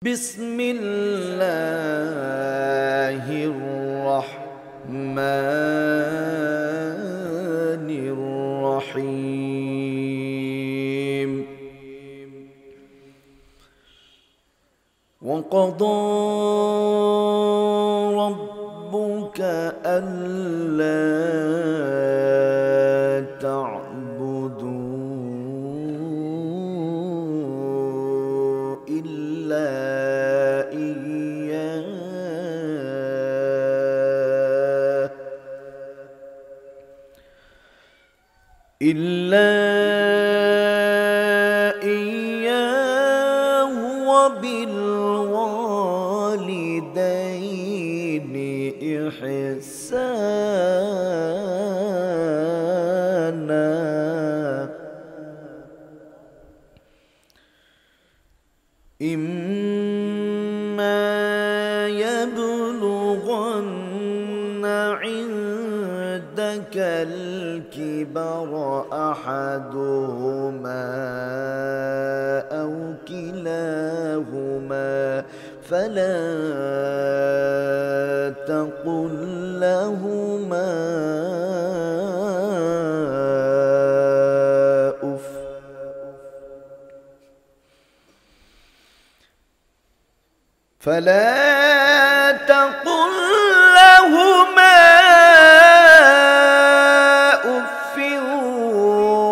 بسم الله الرحمن الرحيم. وقضى ربك ألا تعبدوا إلا إياه وبالوالدين إحسانا. إما يبلغن عندك الكبر أحدهما أو كلاهما فلا تقل لهما أف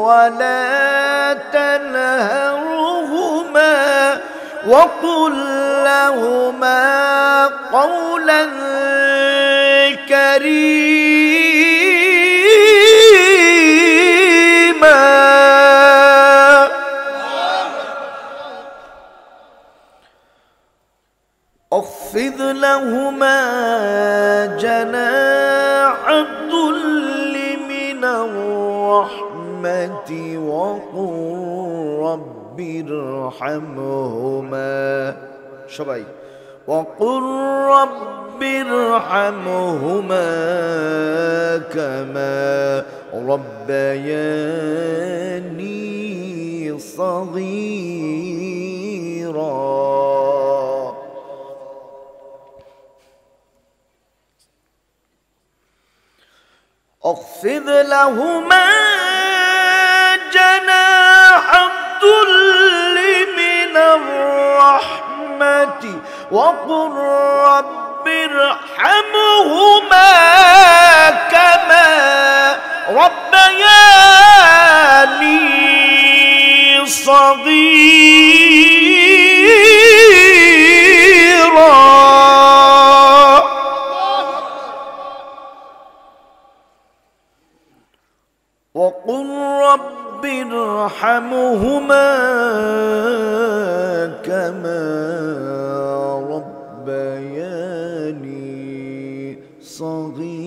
ولا تنهرهما وقل لهما قولا كريما. اخفض لهما جناح الذل من الرحمة وقل رب ارحمهما كما ربياني صغيرا. اخفض لهما جناح الذل من الرحمة وقل رب ارحمهما كما ربياني صغيرا. وقل رب ارحمهما كما ربياني صغيرا.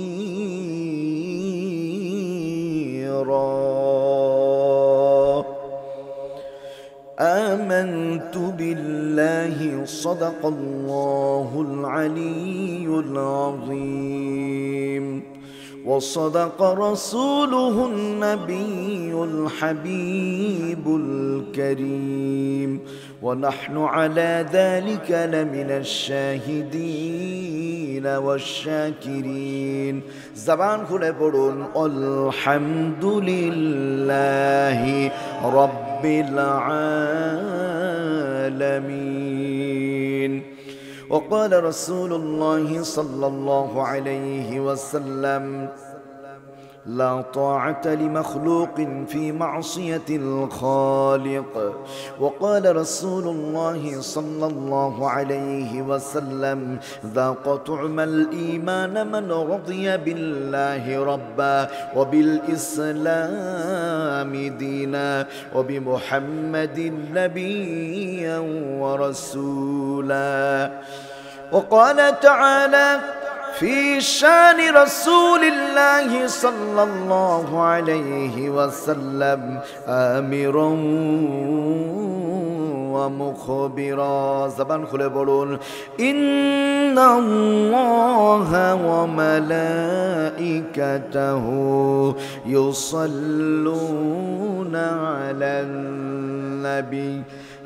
آمنت بالله صدق الله العلي العظيم وصدق رسوله النبي الحبيب الكريم ونحن على ذلك لمن الشاهدين والشاكرين. زبان খুলে পড়ুন الحمد لله رب العالمين. وقال رسول الله صلى الله عليه وسلم لا طاعة لمخلوق في معصية الخالق. وقال رسول الله صلى الله عليه وسلم ذاق طعم الإيمان من رضي بالله ربا وبالإسلام دينا وبمحمد نبيا ورسولا. وقال تعالى في شان رسول الله صلى الله عليه وسلم آمرا ومخبرا. زبان খুলে বলুন إن الله وملائكته يصلون على النبي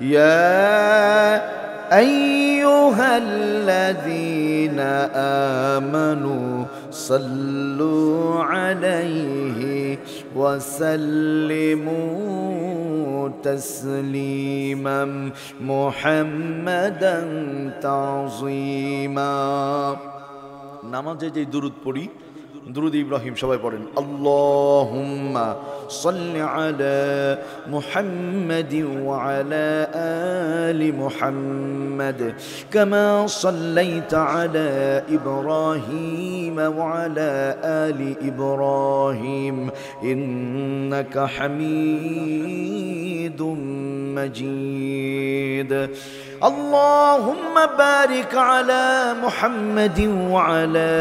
يا أيها الذين آمنوا صلوا عليه وسلموا تسليما محمدا تعظيما নামাজে যে দুরূদ পড়ি দুরূদ ইব্রাহিম সবাই পড়েন আল্লাহুম্মা সাল্লি আলা মুহাম্মাদিন ওয়া আলা আলি মুহাম্মাদ কামা সাল্লাইতা আলা ইব্রাহিম ওয়া আলা আলি ইব্রাহিম ইন্নাকা হামিদুম মাজিদ اللهم بارك على محمد وعلى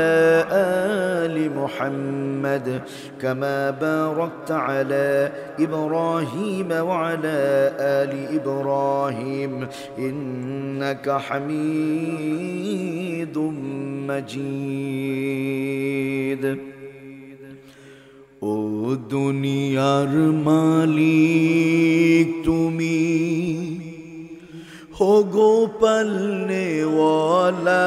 آل محمد كما باركت على إبراهيم وعلى آل إبراهيم إنك حميد مجيد ও দুনিয়ার মালিক তুমি हो गो पलने वाला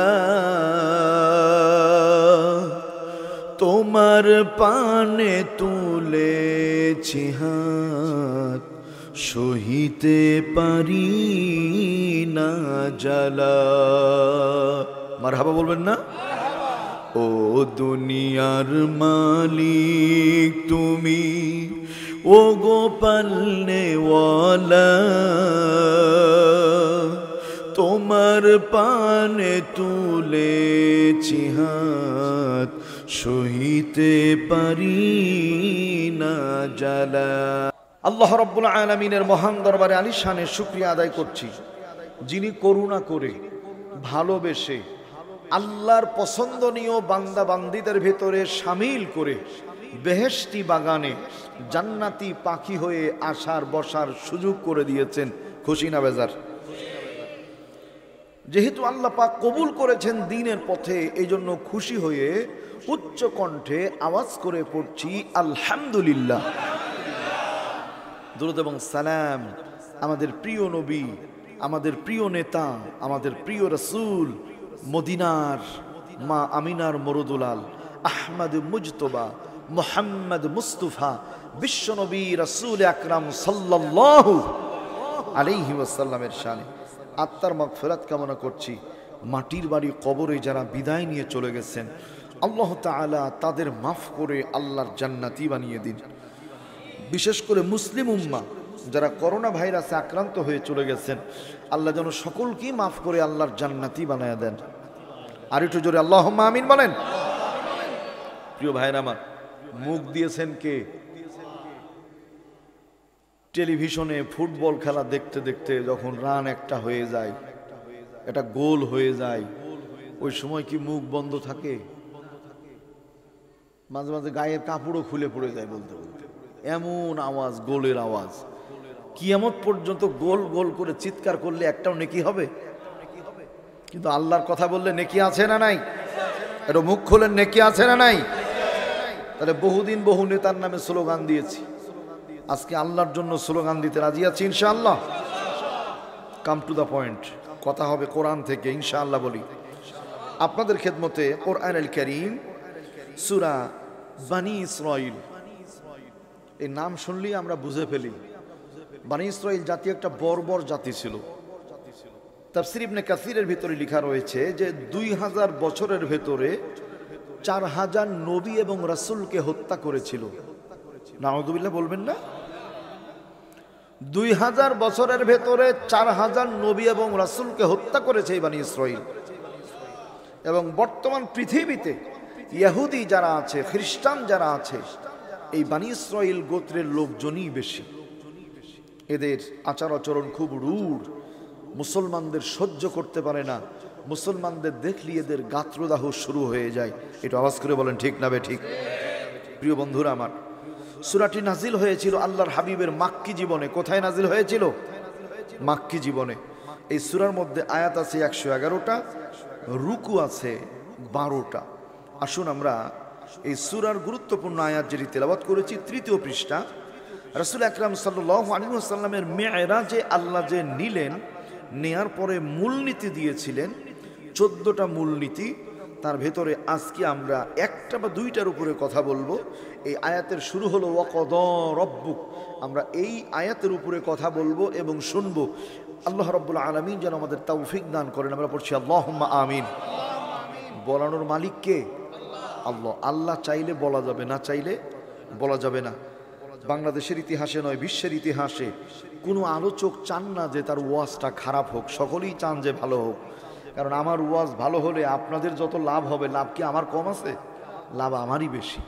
তোমার পানে তুলেছি হাত সহিতে পারি না জ্বালা মারহাবা বলবেন না ও দুনিয়ার মালিক তুমি ও গো পালনে ওয়ালা তোমার পানে তুলেছি হাত সহিতে পারি না জ্বালা আল্লাহ রাব্বুল আলামিনের মহান দরবারে আলিশানের শুকরিয়া আদায় করছি যিনি করুণা করে ভালোবেসে আল্লাহর পছন্দনীয় বান্দা বান্দীদের ভেতরে শামিল করে বেহেশতি বাগানে জান্নাতি পাখি হয়ে আসার বসার সুযোগ করে দিয়েছেন খুশি না বেজার যেহেতু আল্লাহ পাক কবুল করেছেন দ্বীনের পথে এই জন্য খুশি হয়ে উচ্চ কণ্ঠে আওয়াজ করে পড়ছি আলহামদুলিল্লাহ দুরূদ এবং সালাম আমাদের প্রিয় নবী আমাদের প্রিয় নেতা আমাদের প্রিয় রাসূল মদিনার মা আমিনার মরুদুলাল আহমদ মুজতবা মুহাম্মদ মুস্তাফা বিশ্বনবী রাসূল আকরাম সাল্লাল্লাহু আলাইহি ওয়াসাল্লামের শানে আত্মার মাগফিরাত কামনা করছি মাটির বাড়ি কবরে যারা বিদায় নিয়ে চলে গেছেন আল্লাহ তাআলা তাদের মাফ করে আল্লাহর জান্নাতি বানিয়ে দিন বিশেষ করে মুসলিম উম্মাহ যারা করোনা ভাইরাসে আক্রান্ত হয়ে চলে গেছেন আল্লাহ যেন সকলকেই মাফ করে আল্লাহর জান্নাতি বানায়া দেন আর একটু জোরে আল্লাহুম্মা আমিন বলেন প্রিয় ভাইরা আমার মুখ দিয়েছেন কে টেলিভিশনে ফুটবল খেলা দেখতে দেখতে যখন রান একটা হয়ে যায় এটা গোল হয়ে যায় ওই সময় কি মুখ বন্ধ থাকে মাঝে মাঝে গায়ের কাপড়ও খুলে পড়ে যায় বলতে বলতে এমন আওয়াজ গোলের আওয়াজ কিয়ামত পর্যন্ত গোল গোল করে চিৎকার করলে একটাও নেকি হবে কিন্তু আল্লাহর কথা বললে নেকি আছে না নাই এটা মুখ খোলেন নেকি আছে না নাই তাহলে বহুদিন বহু নেতার নামে স্লোগান দিয়েছি আজকে আল্লাহর জন্য স্লোগান দিতে রাজি আছি ইনশাআল্লাহ কাম টু দ্য পয়েন্ট কথা হবে কোরআন থেকে ইনশাআল্লাহ বলি আপনাদের খেদমতে কোরআনুল কারীম সূরা বনী ইসরাঈল এই নাম শুনলেই আমরা বুঝে ফেলি বনী ইসরাঈল জাতি একটা বর্বর জাতি ছিল তাফসীর ইবনে কাসীরের ভিতরে লেখা রয়েছে যে 2000 বছরের ভেতরে 4000 নবী এবং রাসূলকে হত্যা করেছিল নাউযুবিল্লাহ বলবেন না 2000 বছরের ভেতরে 4000 নবী এবং রাসূলকে হত্যা করেছে এই বনী ইসরাঈল এবং বর্তমান পৃথিবীতে ইহুদি যারা আছে খ্রিস্টান যারা আছে এই বনী ইসরাঈল গোত্রের লোকজনই বেশি এদের আচার আচরণ খুব রূঢ় মুসলমানদের সহ্য করতে পারে না মুসলমানদের দেখলে এদের গাত্রদাহ শুরু হয়ে যায় একটু আওয়াজ করে বলেন ঠিক না বে ঠিক প্রিয় বন্ধুরা আমার সূরাটি নাজিল হয়েছিল আল্লাহর হাবিবের মাক্কি জীবনে কোথায় নাজিল হয়েছিল মাক্কি জীবনে এই সূরার মধ্যে আয়াত আছে 111টা রুকু আছে 12টা আসুন আমরা এই সূরার গুরুত্বপূর্ণ আয়াত যেটি তেলাওয়াত করেছি তৃতীয় পৃষ্ঠা রাসূল আকরাম সাল্লাল্লাহু আলাইহি ওয়াসাল্লামের মিরাজে আল্লাহ যে নিলেন নেয়ার পরে মূলনীতি দিয়েছিলেন 14টা মূলনীতি। তার ভেতরে আজকে আমরা একটা বা দুইটার উপরে কথা বলবো। এই আয়াতের শুরু হলো ওয়াকদা রব্বুক। আমরা এই আয়াতের উপরে কথা বলবো এবং শুনবো। আল্লাহ রাব্বুল আলামিন যেন আমাদের তৌফিক দান করেন। আমরা পড়ছি আল্লাহুম্মা আমিন। বলানোর মালিক কে? আল্লাহ। আল্লাহ চাইলে বলা যাবে, না চাইলে বলা যাবে না। বাংলাদেশের ইতিহাসে নয়, বিশ্বের ইতিহাসে কোনো আলোচক চান না যে তার ওয়াজটা খারাপ হোক, সকলেই চান যে ভালো হোক। কারণ আমার ওয়াজ ভালো হলে আপনাদের যত লাভ হবে, লাভ কি আমার কম আছে? লাভ আমারই বেশি।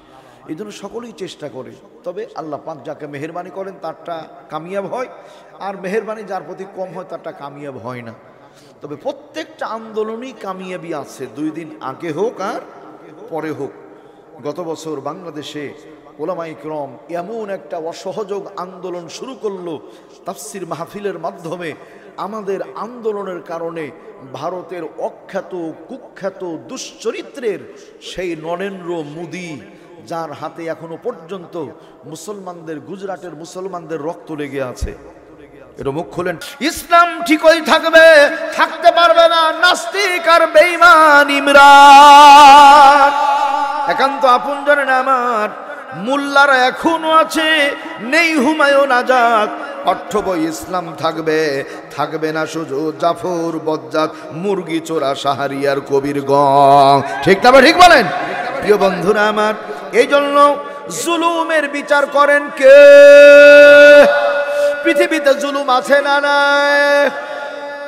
এই জন্য সকলেই চেষ্টা করে। তবে আল্লাহ পাক যাকে মেহেরবানি করেন তারটা কামিয়াব হয়, আর মেহেরবানি যার প্রতি কম হয় তারটা কামিয়াব হয় না। তবে প্রত্যেকটা আন্দোলনই কামিয়াবি আছে, 2 দিন আগে হোক আর পরে হোক। গত বছর বাংলাদেশে ওলামায়ে কিরাম এমন একটা অসহযোগ আন্দোলন শুরু করলো তাফসির মাহফিলের মাধ্যমে। আমাদের আন্দোলনের কারণে ভারতের অখ্যাত কুখ্যাত দুশ্চরিত্রের সেই নরেন্দ্র মোদি, যার হাতে এখনো পর্যন্ত মুসলমানদের, গুজরাটের মুসলমানদের রক্ত লেগে আছে, এটা মুখ খোলেন, ইসলাম ঠিকই থাকবে, থাকতে পারবে না নাস্তিক আর বেঈমান ইমরান। একান্ত আপনজনের আমার মোল্লারা এখনো আছে, নেই হুমায়ুন আজাদ। পাঠ্য বই ইসলাম থাকবে, থাকবে না শুধু জাফর বজ্জাত, মুরগি চোরা শাহরিয়ার কবির গং। ঠিক না? ঠিক বলেন প্রিয় বন্ধুরা আমার। এই জন্য জুলুমের বিচার করেন কে? পৃথিবীতে জুলুম আছে না নাই?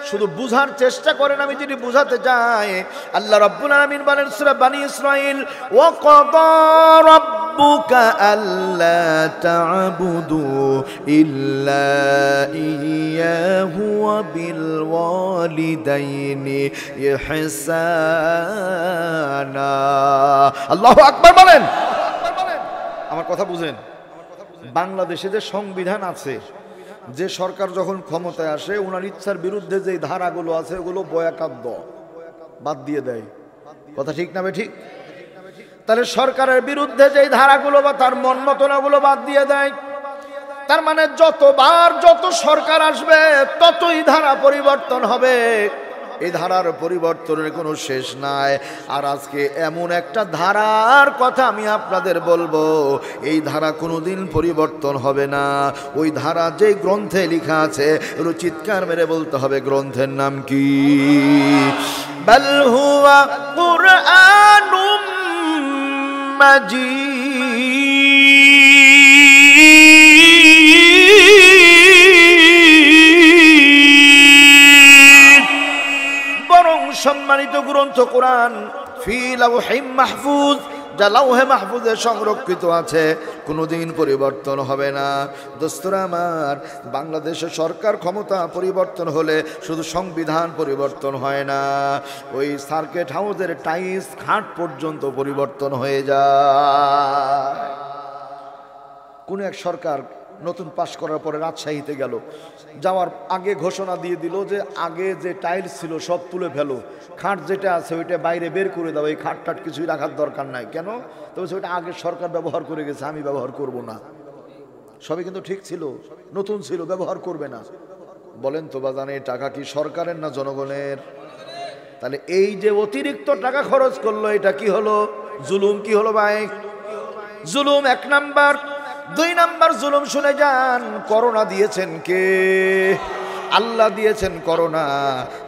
শুধু বুঝার চেষ্টা করেন। আমি যদি বুঝাতে চাই, আল্লাহ রাব্বুল আলামিন বলেন সূরা বানী ইসরাঈল, ওয়া ক্বাদা রাব্বুকা আল্লা তা'বুদু ইল্লা ইয়্যাহু ওয়া বিল ওয়ালিদাইনি ইহসানা। আল্লাহু আকবার বলেন। আমার কথা বুঝেন। বাংলাদেশে যে সংবিধান আছে, যে সরকার যখন ক্ষমতায় আসে ওনার ইচ্ছার বিরুদ্ধে যে ধারাগুলো আছে ওগুলো বয়াকাদ্য বাদ দিয়ে দেয়। কথা ঠিক না ঠিক? তাহলে সরকারের বিরুদ্ধে যে ধারাগুলো বা তার মন মতন ওগুলো বাদ দিয়ে দেয়। তার মানে যতবার যত সরকার আসবে ততই ধারা পরিবর্তন হবে। এই ধারার পরিবর্তনের কোনো শেষ নাই। আর আজকে এমন একটা ধারার কথা আমি আপনাদের বলবো, এই ধারা কোনোদিন পরিবর্তন হবে না। ওই ধারা যে গ্রন্থে লেখা আছে, চিৎকার মেরে বলতে হবে গ্রন্থের নাম কি? বাল হুয়া কুরআনুম মাজিদ। সম্মানিত গ্রন্থ কোরআন, ফি লাওহিম মাহফুজ, যা লাওহে মাহফুজে সংরক্ষিত আছে, কোনোদিন পরিবর্তন হবে না। দোস্তরা আমার, বাংলাদেশের সরকার ক্ষমতা পরিবর্তন হলে শুধু সংবিধান পরিবর্তন হয় না, ওই সার্কিট হাউসের টাইলস খাট পর্যন্ত পরিবর্তন হয়ে যায়। কোন এক সরকার নতুন পাশ করার পরে রাজশাহীতে গেল, যাওয়ার আগে ঘোষণা দিয়ে দিল যে আগে যে টাইলস ছিল সব তুলে ফেলো, খাট যেটা আছে ওইটা বাইরে বের করে দাও, এই খাট টাট কিছুই রাখার দরকার নাই। কেন? তবে ওইটা আগে সরকার ব্যবহার করে গেছে, আমি ব্যবহার করব না। সবই কিন্তু ঠিক ছিল, নতুন ছিল, ব্যবহার করবে না। বলেন তো বাজানে, টাকা কি সরকারের না জনগণের? তাহলে এই যে অতিরিক্ত টাকা খরচ করলো, এটা কি হলো? জুলুম। কি হলো ভাই? জুলুম 1 নাম্বার। 2 নাম্বার জুলুম শুনে যান, করোনা দিয়েছেন কে? আল্লাহ দিয়েছেন করোনা।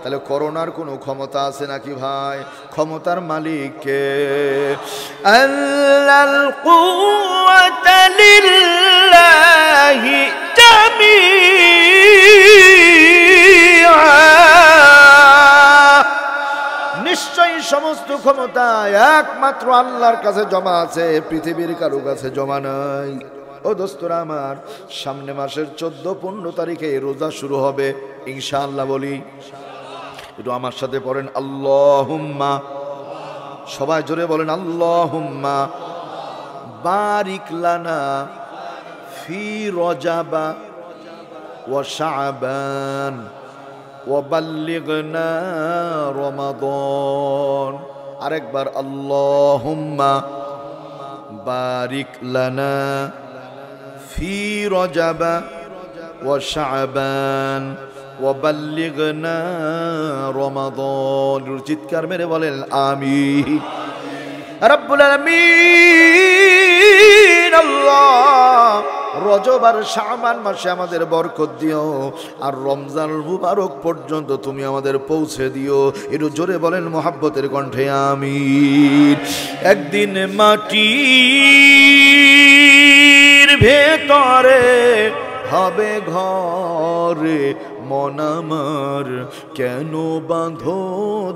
তাহলে করোনার কোনো ক্ষমতা আছে নাকি ভাই? ক্ষমতার মালিক কে? আল্লাল কুওয়াতা লিল্লাহি জামিআ। নিশ্চয়ই সমস্ত ক্ষমতা একমাত্র আল্লাহর কাছে জমা আছে, পৃথিবীর কারো কাছে জমা নাই। ও দোস্তরা আমার, সামনে মাসের 14-15 তারিখে রোজা শুরু হবে ইনশাআল্লাহ। বলি একটু আমার সাথে পড়েন আল্লাহুম্মা। সবাই জোরে বলেন আল্লাহুম্মা বারিক লানা ফি রজাবা ওয়া শাবান ওয়া বাল্লিগনা রমাদান। আরেকবার আল্লাহুম্মা বারিক লানা ফি রজাবা ওয়া শাবান ওয়াবাল্লিগনা রমাদান। চিৎকার মেরে বলেন আমিন। রব্বুল আলামিন আল্লাহ রজব আর শাবান মাসে আমাদের বরকত দিও, আর রমজান মুবারক পর্যন্ত তুমি আমাদের পৌঁছে দিও। একটু জোরে বলেন মোহাব্বতের কণ্ঠে আমিন। একদিন মাটির ভেতরে হবে ঘরে মন আমার, কেন বাঁধো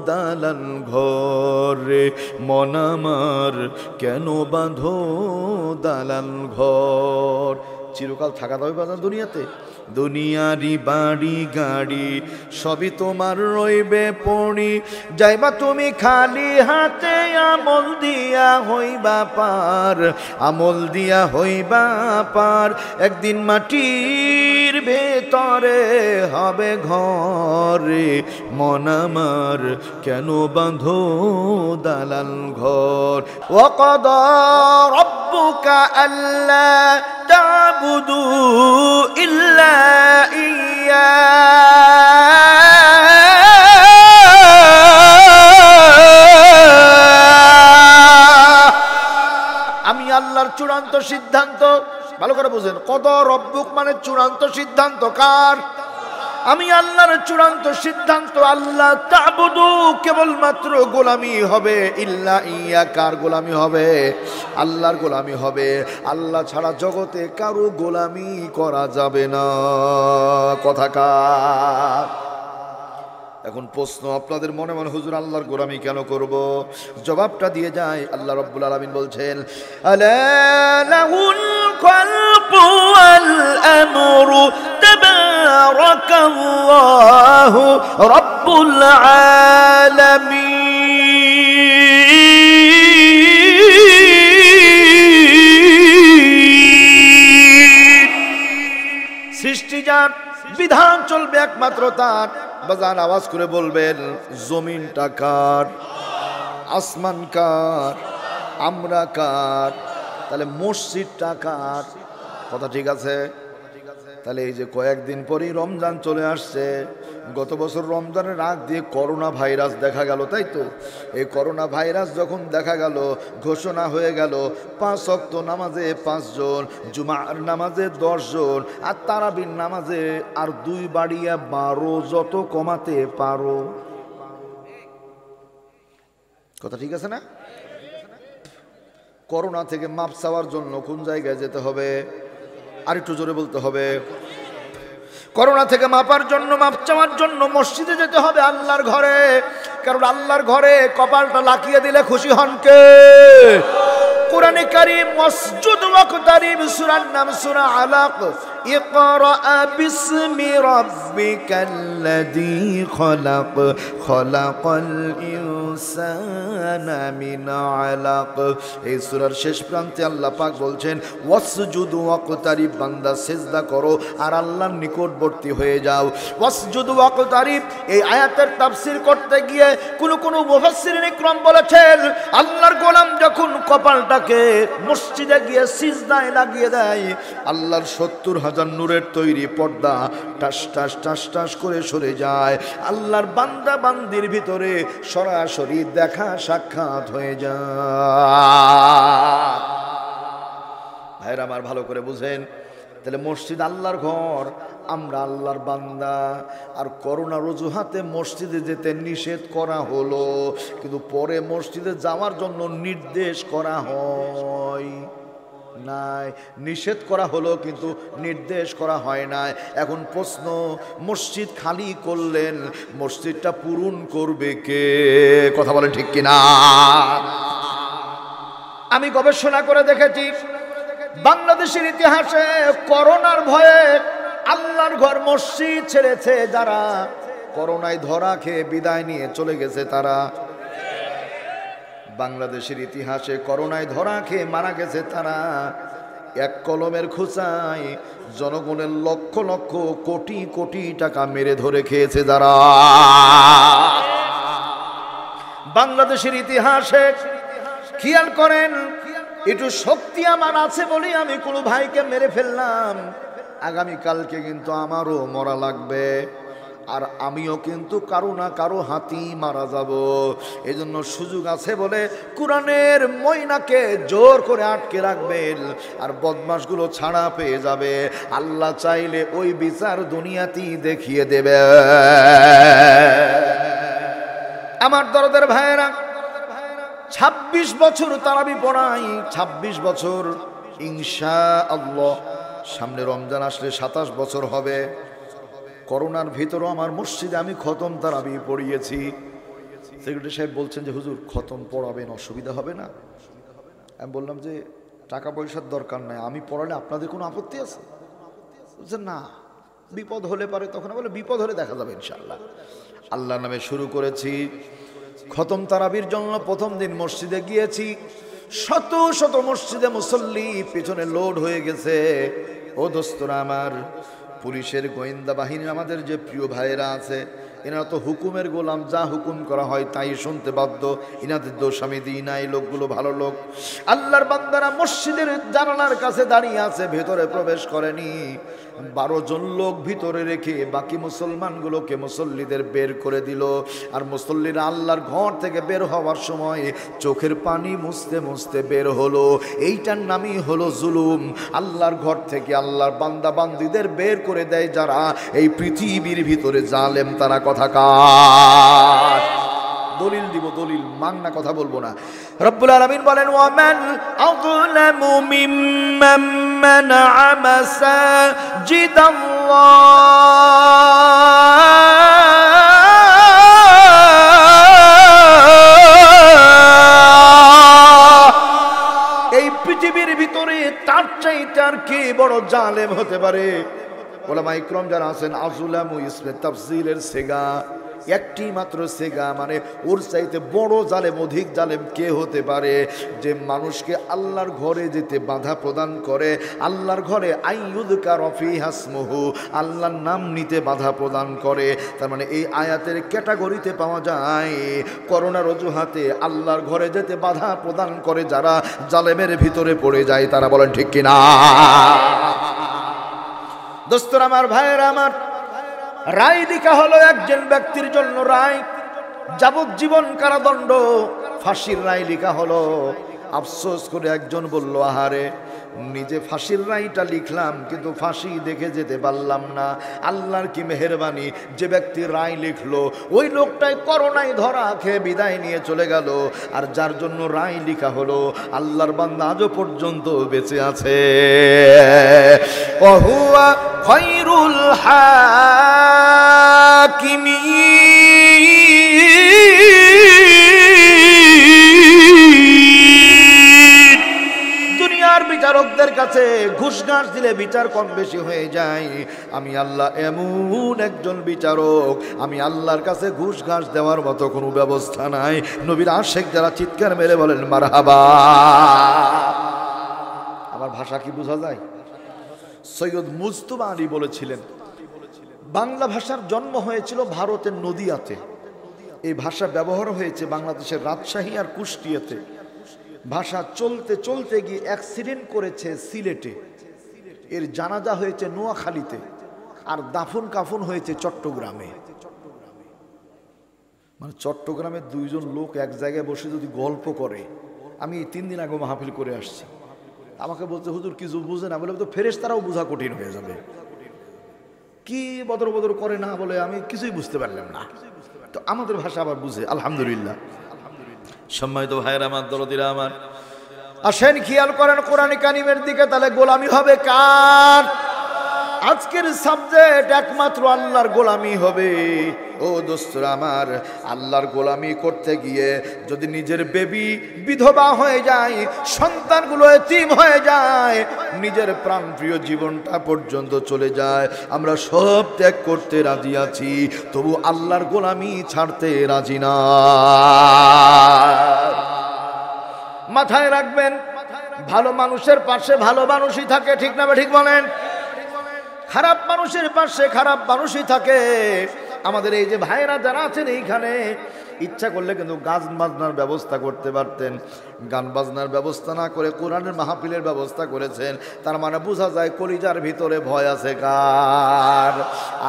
দালান ঘরে মন আমার, কেন বাঁধো দালান ঘর। চিরকাল থাকা যাবে বাজার দুনিয়াতে? দুনিয়ারি বাড়ি গাড়ি সবই তোমার রইবে পড়ি, যাইবা তুমি খালি হাতে আমল দিয়া হইবা পার, আমল দিয়া হইবা পার। একদিন মাটির ভেতরে হবে ঘরে মন আমার, কেন বাঁধো দালান ঘর। ওয়াকাদা রাব্বুকা আল্লা তা'বুদু ইল্লা আমি আল্লাহর চূড়ান্ত সিদ্ধান্ত, ভালো করে বুঝেন, কদা রব্বুক মানে চূড়ান্ত সিদ্ধান্ত কার? আমি আল্লাহর চূড়ান্ত সিদ্ধান্ত আল্লাহ তা'বুদু, কেবলমাত্র গোলামি হবে, ইল্লা ইয়া, কার গোলামি হবে? আল্লাহর গোলামি হবে। আল্লাহ ছাড়া জগতে কারো গোলামি করা যাবে না। কথা কার? এখন প্রশ্ন আপনাদের মনে মনে, হুজুর আল্লাহর গোলামি কেন করব? জবাবটা দিয়ে যায় আল্লাহ রাব্বুল আলামিন বলছেন, আলা লাহুল খালকু ওয়াল আমরু তাবারাকাল্লাহু রাব্বুল আলামিন। সৃষ্টি যার, বিধান চলবে একমাত্র তার। বাজান আওয়াজ করে বলবেন, জমিনটা কার? আসমান কার? আমরা কার? তাহলে মসজিদটা কার? কথা ঠিক আছে? তাহলে এই যে কয়েকদিন পরেই রমজান চলে আসছে, গত বছর রমজানের আগ দিয়ে করোনা ভাইরাস দেখা গেল, তাই তো? এই করোনা ভাইরাস যখন দেখা গেল, ঘোষণা হয়ে গেল 5 ওয়াক্ত নামাজে 5 জন, জুমার নামাজে 10 জন, আর তারাবির নামাজে আর 2 বাড়িয়া 12, যত কমাতে পারো। কথা ঠিক আছে না? করোনা থেকে মাপ চাওয়ার জন্য কোন জায়গায় যেতে হবে? আর একটু জোরে বলতে হবে। করোনা থেকে মাপার জন্য, মাপ চাওয়ার জন্য মসজিদে যেতে হবে, আল্লাহর ঘরে। কারণ আল্লাহর ঘরে কপালটা লাকিয়ে দিলে খুশি হন কে? কোরআনে কারীম মসজিদ ওয়াকতারিব, সূরার নাম সূরা আলাক। ইকরা বিসমি রাব্বিকাল্লাযী খালাক, খালাকাল ইনসানা মিন আলাক। এই সূরার শেষ প্রান্তে আল্লাহ পাক বলছেন, ওয়াসজুদ ওয়াকতারিব, বান্দা সিজদা করো আর আল্লাহর নিকটবর্তী হয়ে যাও। ওয়াসজুদ ওয়াকতারিব, এই আয়াতের তাফসীর করতে গিয়ে কোন মুফাসসিরিন ইকরাম বলেছেন, আল্লাহর গোলাম যখন কপালটাকে মসজিদে গিয়ে সিজদায় লাগিয়ে দেয়, আল্লাহর 70,000 নূরের তৈরি পর্দা টাস টাস টাস টাস করে সরে যায়। আল্লাহর বান্দা বান্দির ভিতরে সরাসরি দেখা সাক্ষাৎ হয়ে যায়। ভাইরা আমার ভালো করে বুঝেন, তাহলে মসজিদ আল্লাহর ঘর, আমরা আল্লাহর বান্দা। আর করোনার অজুহাতে মসজিদে যেতে নিষেধ করা হলো, কিন্তু পরে মসজিদে যাওয়ার জন্য নির্দেশ করা হয় নাই। নিষেধ করা হলো কিন্তু নির্দেশ করা হয় নাই। এখন প্রশ্ন, মসজিদ খালি করলেন, মসজিদটা পূরণ করবে কে? কথা বলেন ঠিক কিনা? আমি গবেষণা করে দেখেছি, বাংলাদেশের ইতিহাসে করোনার ভয়ে আল্লাহর ঘর মসজিদ ছেড়েছে যারা, করোনায় ধরা খেয়ে বিদায় নিয়ে চলে গেছে তারা। বাংলাদেশের ইতিহাসে করোনায় ধরা খেয়ে মারা গেছে তারা। এক কলমের খোঁচায় জনগণের লক্ষ লক্ষ কোটি কোটি টাকা মেরে ধরে খেয়েছে যারা। বাংলাদেশের ইতিহাসে খেয়াল করেন, একটু শক্তি আমার আছে বলে আমি কোনো ভাইকে মেরে ফেললাম, আগামীকালকে কিন্তু আমারও মরা লাগবে। আর আমিও কিন্তু কারো না কারো হাতেই মারা যাব। এজন্য সুযোগ আছে বলে কোরআনের ময়নাকে জোর করে আটকে রাখবেন, আর বদমাশগুলো ছাড়া পেয়ে যাবে। আল্লাহ চাইলে ওই বিচার দুনিয়াতেই দেখিয়ে দেবে। আমার দরদের ভাইয়েরা, 26 বছর তারাবি পড়াই, 26 বছর ইনশাআল্লাহ। সামনে রমজান আসলে 27 বছর হবে। করোনার ভিতরও আমার মসজিদে আমি খতম তারাবি পড়িয়েছি। সেক্রেটারি সাহেব বলছেন যে হুজুর খতম পড়াবেন, অসুবিধা হবে না? আমি বললাম যে টাকা পয়সার দরকার নাই, আমি পড়ালে আপনাদের কোনো আপত্তি আছে? বলছেন না, বিপদ হলে পারে। তখন বলে বিপদ হলে দেখা যাবে ইনশাআল্লাহ। আল্লাহর নামে শুরু করেছি। খতম তারাবির জন্য প্রথম দিন মসজিদে গিয়েছি, শত শত মসজিদে মুসল্লি পেছনে লোড হয়ে গেছে। ও দোস্তরা আমার, পুলিশের গোয়েন্দা বাহিনীর আমাদের যে প্রিয় ভাইয়েরা আছে, এনারা তো হুকুমের গোলাম, যা হুকুম করা হয় তাই শুনতে বাধ্য। এনাদের দোষ আমি দিই না, এই লোকগুলো ভালো লোক। আল্লাহর বান্দারা মসজিদের জানালার কাছে দাঁড়িয়ে আছে, ভেতরে প্রবেশ করেনি। 12 জন লোক ভিতরে রেখে বাকি মুসলমানগুলোকে মুসল্লিদের বের করে দিল। আর মুসল্লিরা আল্লাহর ঘর থেকে বের হওয়ার সময় চোখের পানি মুছতে মুছতে বের হলো। এইটার নামই হলো জুলুম। আল্লাহর ঘর থেকে আল্লাহর বান্দা বান্দিদের বের করে দেয় যারা, এই পৃথিবীর ভিতরে জালেম তারা কথাকার। দলিল দিব, দলিল, মাংনা কথা বলবো না। রব্বুল আলামিন বলেন, ওয়ামান আযলামু মিম্মান মানাআ মাসাজিদাল্লাহ। এই পৃথিবীর ভিতরে তার চাইতে আর কে বড় জালেম হতে পারে? ওলামা ইকরাম যারা আছেন, আযলামু ইসমে তাফসীরের সেগা, একটি মাত্র সেগা, মানে ওর চাইতে বড় জালেম, অধিক জালেম কে হতে পারে? যে মানুষকে আল্লাহর ঘরে যেতে বাধা প্রদান করে, আল্লাহর ঘরে আইয়ুযকারা ফীহা ইসমুহু, আল্লাহর নাম নিতে বাধা প্রদান করে। তার মানে এই আয়াতের ক্যাটাগরিতে পাওয়া যায় করোনার অজুহাতে আল্লাহর ঘরে যেতে বাধা প্রদান করে যারা, জালেমের ভিতরে পড়ে যায় তারা। বলেন ঠিক কিনা? দোস্তরা আমার, ভাইয়েরা আমার, রায় লিখা হলো একজন ব্যক্তির জন্য, রায় যাবজ্জীবন কারাদণ্ড, ফাঁসির রায় লিখা হলো। আফসোস করে একজন বলল, আহারে, নিজে ফাঁসির রায়টা লিখলাম কিন্তু ফাঁসি দেখে যেতে পারলাম না। আল্লাহর কি মেহেরবানি, যে ব্যক্তি রায় লিখলো ওই লোকটাই করোনায় ধরা খেয়ে বিদায় নিয়ে চলে গেল। আর যার জন্য রায় লিখা হলো, আল্লাহর বান্দা আজও পর্যন্ত বেঁচে আছে। ওহুয়া খায়রুল হাকিমিন। দুনিয়ার বিচারকদের কাছে ঘুষ ঘাস দিলে বিচার কম বেশি হয়ে যায়। আমি আল্লাহ এমন একজন বিচারক, আমি আল্লাহর কাছে ঘুষ ঘাস দেওয়ার মতো কোনো ব্যবস্থা নাই। নবীর আশেক যারা চিৎকার মেরে বলেন মারহাবা। আমার ভাষা কি বোঝা যায়? সৈয়দ মুজতবা আলী বলেছিলেন, বাংলা ভাষার জন্ম হয়েছিল ভারতের নদিয়াতে, এই ভাষা ব্যবহার হয়েছে বাংলাদেশের রাজশাহী আর কুষ্টিয়াতে। ভাষা চলতে চলতে গিয়ে অ্যাক্সিডেন্ট করেছে সিলেটে, এর জানাজা হয়েছে নোয়াখালীতে, আর দাফন কাফন হয়েছে চট্টগ্রামে। মানে চট্টগ্রামে 2 জন লোক এক জায়গায় বসে যদি গল্প করে, আমি 3 দিন আগে মাহফিল করে আসছি, আমাকে বলছে হুজুর কিছু বুঝে না। বলে তো ফেরেশতারাও বোঝা কঠিন হয়ে যাবে, কি বদর বদর করে না বলে আমি কিছুই বুঝতে পারলাম না। তো আমাদের ভাষা আবার বুঝে, আলহামদুলিল্লাহ। সম্মানিত ভাইয়েরা আমার, দরদিরা আমার, আসেন খেয়াল করেন কোরআন কারিমের দিকে, তাহলে গোলামি হবে কার? আজকের সাবজেক্ট একমাত্র আল্লাহর গোলামি হবে। ও দোস্তরা আমার, আল্লাহর গোলামি করতে গিয়ে যদি নিজের বেবি বিধবা হয়ে যায়, সন্তানগুলো এতিম হয়ে যায়, নিজের প্রাণপ্রিয় জীবনটা পর্যন্ত চলে যায়, আমরা সব ত্যাগ করতে রাজি আছি, তবু আল্লাহর গোলামি ছাড়তে রাজি না। মাথায় রাখবেন, ভালো মানুষের পাশে ভালো মানুষই থাকে, ঠিক না ঠিক বলেন? খারাপ মানুষের পাশে খারাপ মানুষই থাকে। আমাদের এই যে ভাইরা যারা আছেন এইখানে, ইচ্ছা করলে কিন্তু গান বাজনার ব্যবস্থা করতে পারতেন। গান বাজনার ব্যবস্থা না করে কোরআনের মাহফিলের ব্যবস্থা করেছেন। তার মানে বোঝা যায় কলিজার ভিতরে ভয় আছে কার?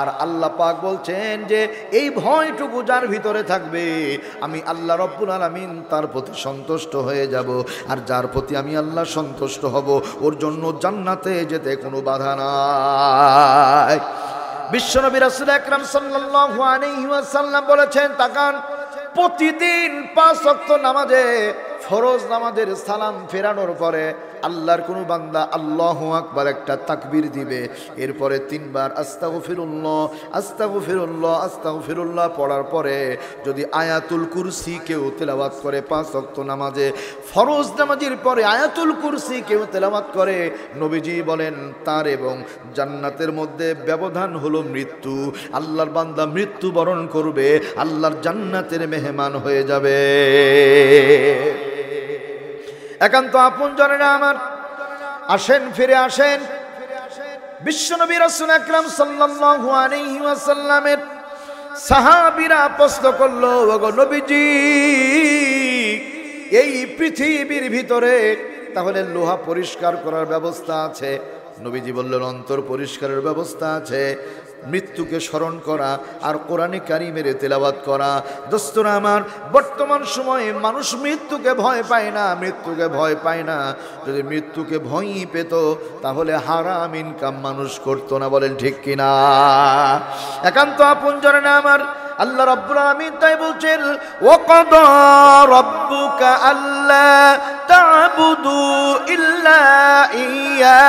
আর আল্লাহ পাক বলছেন যে এই ভয়টুকু যার ভিতরে থাকবে আমি আল্লাহ রব্বুল আলামিন তার প্রতি সন্তুষ্ট হয়ে যাব। আর যার প্রতি আমি আল্লাহ সন্তুষ্ট হব ওর জন্য জান্নাতে যেতে কোনো বাধা নাই। বিশ্বনবী রাসূল আকরাম সাল্লাল্লাহু আলাইহি ওয়াসাল্লাম বলেছেন, তাকান, প্রতিদিন 5 ওয়াক্ত নামাজে, ফরজ নামাজের সালাম ফেরানোর পরে আল্লাহর কোনো বান্দা আল্লাহু আকবার একটা তাকবীর দিবে, এরপরে 3 বার আস্তাগফিরুল্লাহ আস্তাগফিরুল্লাহ আস্তাগফিরুল্লাহ পড়ার পরে যদি আয়াতুল কুরসি কেউ তেলাওয়াত করে 5 ওয়াক্ত নামাজে, ফরজ নামাজের পরে আয়াতুল কুরসি কেউ তেলাওয়াত করে, নবীজি বলেন তার এবং জান্নাতের মধ্যে ব্যবধান হলো মৃত্যু। আল্লাহর বান্দা মৃত্যু বরণ করবে, আল্লাহর জান্নাতের মেহমান হয়ে যাবে। একান্ত আপনজনেরা আমার, আসেন, ফিরে আসেন। বিশ্বনবী রাসূল আকরাম সাল্লাল্লাহু আলাইহি ওয়াসাল্লামের সাহাবীরা প্রশ্ন করলো, ওগো নবীজি, এই পৃথিবীর ভিতরে তাহলে লোহা পরিষ্কার করার ব্যবস্থা আছে? নবীজি বললেন, অন্তর পরিষ্কারের ব্যবস্থা আছে, মৃত্যুকে স্মরণ করা আর কোরআনে কারিমের তেলাওয়াত করা। দোস্তরা আমার, বর্তমান সময়ে মানুষ মৃত্যুকে ভয় পায় না, মৃত্যুকে ভয় পায় না। যদি মৃত্যুকে ভয়ই পেত তাহলে হারাম ইনকাম মানুষ করতো না, বলেন ঠিক কিনা? একান্ত আপনজনেরা আমার, আল্লাহ রাব্বুল আলামিন তাই বলছেন, ওয়াকাদা রাব্বুকা আল্লা তা'বুদু ইল্লা ইয়্যা,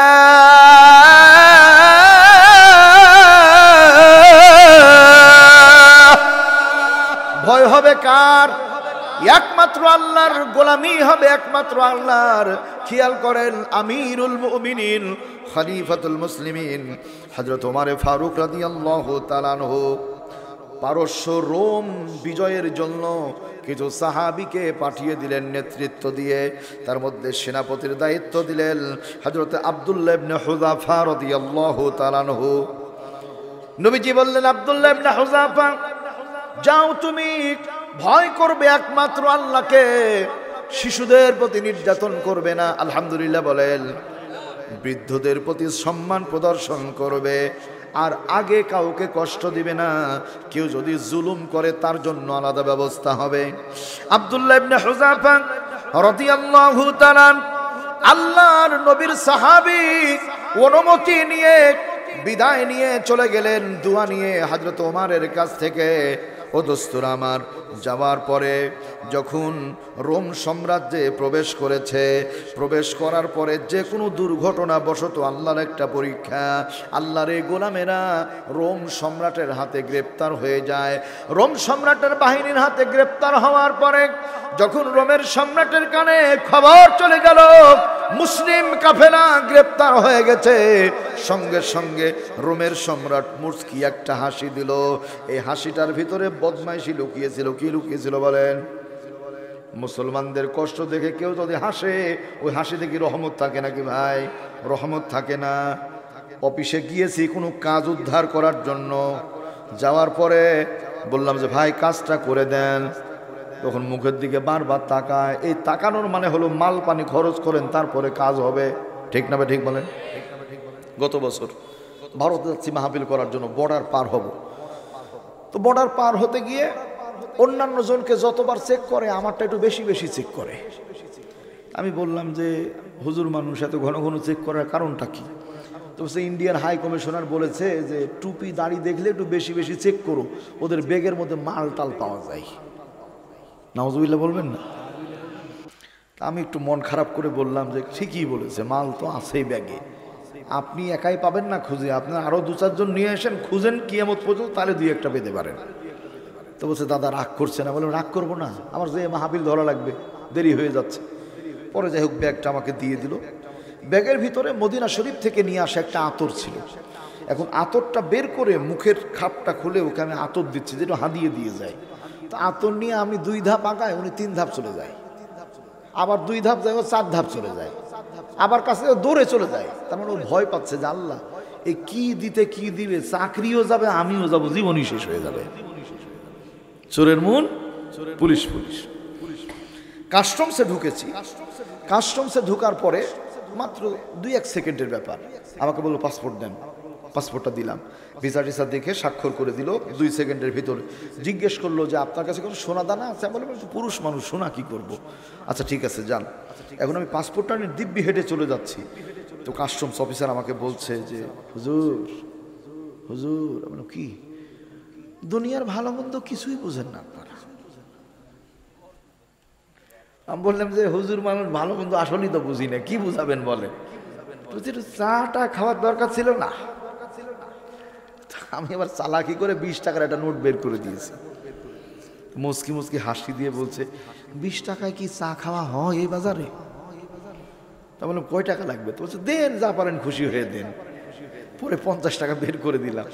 ভয় হবে কার? একমাত্র আল্লাহর, গোলামি হবে একমাত্র আল্লাহর। খেয়াল করেন, আমিরুল মুমিনিন খলিফাতুল মুসলিমিন হযরত ওমর ফারুক রাদিয়াল্লাহু তাআলা আনহু পারস্য রোম বিজয়ের জন্য কিছু সাহাবীকে পাঠিয়ে দিলেন নেতৃত্ব দিয়ে। তার মধ্যে সেনাপতির দায়িত্ব দিলেন হযরত আব্দুল্লাহ ইবনে হুযাফা রাদিয়াল্লাহু তাআলা আনহু। নবীজি বললেন, আব্দুল্লাহ ইবনে হুযাফা, যাও, তুমি ভয় করবে একমাত্র আল্লাহকে, শিশুদের প্রতি নির্যাতন করবে না, আলহামদুলিল্লাহ বলেন, বৃদ্ধদের প্রতি সম্মান প্রদর্শন করবে, আর আগে কাউকে কষ্ট দিবে না। কেউ যদি জুলুম করে তার জন্য আলাদা ব্যবস্থা হবে। আব্দুল্লাহ ইবনে হুযাফা রাদিয়াল্লাহু তাআলা আল্লাহর নবীর সাহাবী অনুমতি নিয়ে বিদায় নিয়ে চলে গেলেন দোয়া নিয়ে হযরত ওমরের কাছ থেকে। ও দোস্তরা আমার, যাওয়ার পরে যখন রোম সাম্রাজ্যে প্রবেশ করেছে, প্রবেশ করার পরে যে কোনো দুর্ঘটনা বশত আল্লাহর একটা পরীক্ষা, আল্লাহর এই গোলামেরা রোম সম্রাটের হাতে গ্রেপ্তার হয়ে যায়। রোম সম্রাটের বাহিনীর হাতে গ্রেপ্তার হওয়ার পরে যখন রোমের সম্রাটের কানে খবর চলে গেল মুসলিম কাফেলা গ্রেপ্তার হয়ে গেছে, সঙ্গে সঙ্গে রোমের সম্রাট মুচকি একটা হাসি দিল। এই হাসিটার ভিতরে বদমাইশি লুকিয়েছিল। কি লুকিয়েছিল বলেন? মুসলমানদের কষ্ট দেখে কেউ যদি হাসে, ওই হাসিতে কি রহমত থাকে নাকি ভাই? রহমত থাকে না। অফিসে গিয়েছি কোনো কাজ উদ্ধার করার জন্য, যাওয়ার পরে বললাম যে ভাই কাজটা করে দেন, তখন মুখের দিকে বারবার তাকায়। এই তাকানোর মানে হলো মাল পানি খরচ করেন তারপরে কাজ হবে, ঠিক না ভাই? ঠিক বলেন। গত বছর ভারতে যাচ্ছি মাহফিল করার জন্য, বর্ডার পার হব। তো বর্ডার পার হতে গিয়ে অন্যান্য জনকে যতবার চেক করে আমারটা একটু বেশি বেশি চেক করে। আমি বললাম যে হুজুর, মানুষ এত ঘন ঘন চেক করার কারণটা কি? তো সে ইন্ডিয়ান হাই কমিশনার বলেছে যে টুপি দাড়ি দেখলে একটু বেশি বেশি চেক করো, ওদের ব্যাগের মধ্যে মাল টাল পাওয়া যায়। নাউজুবিল্লাহ বলবেন না? আমি একটু মন খারাপ করে বললাম যে ঠিকই বলেছে, মাল তো আছেই ব্যাগে, আপনি একাই পাবেন না, খুঁজে আপনার আরো 2-4 জন নিয়ে আসেন, খুঁজেন কিয়ামত পর্যন্ত, তাহলে 2-1টা পেতে পারেন। তো বলছে দাদা রাগ করছে না? বলে রাগ করবো না, আমার যে মাহফিল ধরা লাগবে, দেরি হয়ে যাচ্ছে। পরে যাই হোক ব্যাগটা আমাকে দিয়ে দিল। ব্যাগের ভিতরে মদিনা শরীফ থেকে নিয়ে আসা একটা আতর ছিল। এখন আতরটা বের করে মুখের খাপটা খুলে ওকে আমি আতর দিচ্ছি, যেটা হাদিয়ে দিয়ে যায়। তো আতর নিয়ে আমি 2 ধাপ আগাই, উনি 3 ধাপ চলে যায়, আবার 2 ধাপ যায়, ও 4 ধাপ চলে যায়, আবার কাছে দৌড়ে চলে যায়। তার মানে ও ভয় পাচ্ছে যে আল্লাহ এই কি দিতে কি দিবে, চাকরিও যাবে, আমিও যাবো, জীবনই শেষ হয়ে যাবে। চোরের মন পুলিশ পুলিশ কাস্টমসে ঢুকেছি। কাস্টমসে ঢোকার পরে মাত্র 2-1 সেকেন্ডের ব্যাপার, আমাকে বললো পাসপোর্ট দেন। পাসপোর্টটা দিলাম, ভিসা টিসা দেখে স্বাক্ষর করে দিল 2 সেকেন্ডের ভিতরে। জিজ্ঞেস করলো যে আপনার কাছে কোনো সোনা দানা আছে? আমি বললাম পুরুষ মানুষ, সোনা কি করব? আচ্ছা ঠিক আছে যান। এখন আমি পাসপোর্টটা নিয়ে দিব্যি হেঁটে চলে যাচ্ছি, তো কাস্টমস অফিসার আমাকে বলছে যে হুজুর হুজুর। আমি বললাম কি? দুনিয়ার ভালো মন্দ কিছুই বুঝেন না আপনারা। আমি বললাম যে হুজুর মানুষ, ভালো মন্দ আসলেই তো বুঝি না, কি বুঝাবেন বলেন? চাটা খাওয়ার দরকার ছিল না। আমি আবার চালাকি করে 20 টাকার একটা নোট বের করে দিয়েছি। মুচকি মুচকি হাসি দিয়ে বলছে 20 টাকায় কি চা খাওয়া হয় এই বাজারে? তা বললাম কয় টাকা লাগবে? তো বলছে দেন, যা পারেন খুশি হয়ে দেন। পরে 50 টাকা বের করে দিলাম,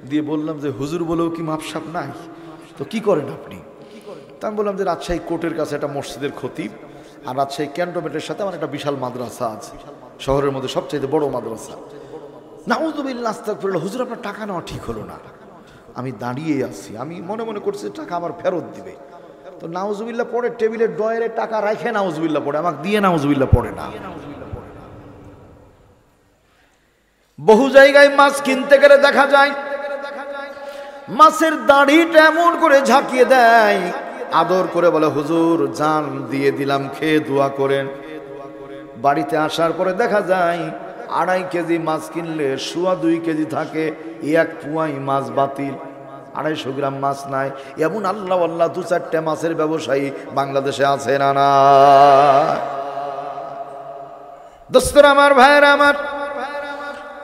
দিয়ে বললাম যে হুজুর বলেও কি মাপসাপ নাই, তো কি করেন আপনি? তা আমি বললাম যে রাজশাহী কোর্টের কাছে একটা মসজিদের খতিব, আর রাজশাহী ক্যান্টনমেন্টের সাথে আমার একটা বিশাল মাদ্রাসা আছে, শহরের মধ্যে সবচেয়ে বড় মাদ্রাসা। নাউযুবিল্লাহ, আস্তাগফিরুল্লাহ, হুজুর আপনার টাকা নেওয়া ঠিক হলো না। আমি দাঁড়িয়ে আছি, আমি মনে মনে করছি টাকা আমার ফেরত দিবে। তো নাউযুবিল্লাহ পড়ে টেবিলের ডয়ারে টাকা রাখে নাউযুবিল্লাহ পড়ে, আমাকে দিয়ে নাউযুবিল্লাহ পড়ে না। বহু জায়গায় মাছ কিনতে গেলে দেখা যায় মাছের দাড়িটা এমন করে ঝাঁকিয়ে দেয়, আদর করে বলে হুজুর জান দিয়ে দিলাম, খেয়ে দোয়া করেন। বাড়িতে আসার পরে দেখা যায় 2.5 কেজি মাছ কিনলে 2.25 কেজি থাকে, 1 পুয়াই মাছ বাতিল, 250 গ্রাম মাছ নাই। এমন আল্লাহ আল্লাহ 2-4টা মাছের ব্যবসায়ী বাংলাদেশে আছে না না? দোস্তরা আমার, ভাইয়েরা আমার,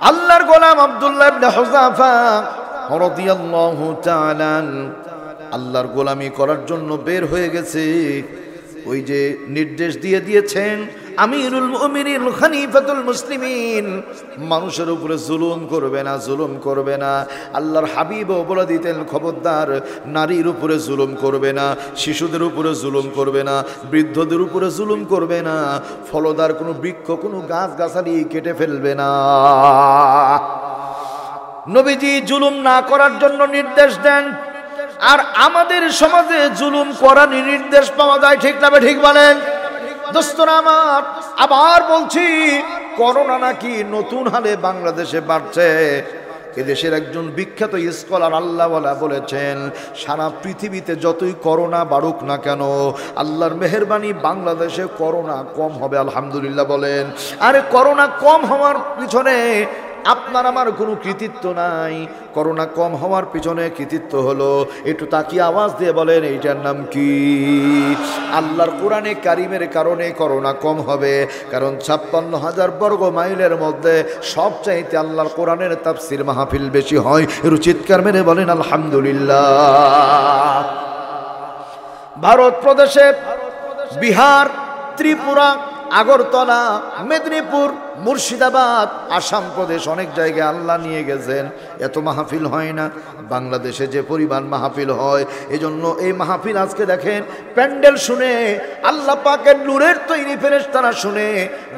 আল্লাহর গোলাম আব্দুল্লাহ ইবনে হুযাফা রাদিয়াল্লাহু তাআলা আল্লাহর গোলামি করার জন্য বের হয়ে গেছে। ওই যে নির্দেশ দিয়ে দিয়েছেন আমিরুল মুমিনিন খলিফাতুল মুসলিমিন, মানুষের উপরে জুলুম করবে না, জুলুম করবে না। আল্লাহর হাবিবও বলে দিতেন খবরদার, নারীর উপরে জুলুম করবে না, শিশুদের উপরে জুলুম করবে না, বৃদ্ধদের উপরে জুলুম করবে না, ফলদার কোনো বৃক্ষ কোনো গাছ গাছালি কেটে ফেলবে না। নবীজি জুলুম না করার জন্য নির্দেশ দেন, আর আমাদের সমাজে জুলুম করার নির্দেশ পাওয়া যায়, ঠিক না ঠিক বলেন? দোস্তরা আমার, আবার বলছি, করোনা নাকি নতুন হালে বাংলাদেশে বাড়ছে। এদেশের একজন বিখ্যাত স্কলার আল্লাহওয়ালা বলেছেন সারা পৃথিবীতে যতই করোনা বাড়ুক না কেন, আল্লাহর মেহেরবানি বাংলাদেশে করোনা কম হবে, আলহামদুলিল্লাহ বলেন। আরে করোনা কম হওয়ার পিছনে আপনার আমার কোনো কৃতিত্ব নাই, করোনা কম হওয়ার পিছনে কৃতিত্ব হলো, একটু তাকিয়ে আওয়াজ দিয়ে বলেন এইটার নাম কি? আল্লাহর কোরআনে কারিমের কারণে করোনা কম হবে, কারণ 56,000 বর্গ মাইলের মধ্যে সবচাইতে আল্লাহর কোরআনের তাফসীর মাহফিল বেশি হয়। এর চিৎকার মেরে বলেন আলহামদুলিল্লাহ। ভারত প্রদেশে বিহার, ত্রিপুরা, আগরতলা, মেদিনীপুর, মুর্শিদাবাদ, আসাম প্রদেশ অনেক জায়গায় আল্লাহ নিয়ে গেছেন, এত মাহফিল হয় না। বাংলাদেশে যে পরিমাণ মাহফিল হয়, এজন্য এই মাহফিল আজকে দেখেন, প্যান্ডেল শুনে, আল্লাহ পাকের নূরের তৈরি ফেরেশতারা শুনে,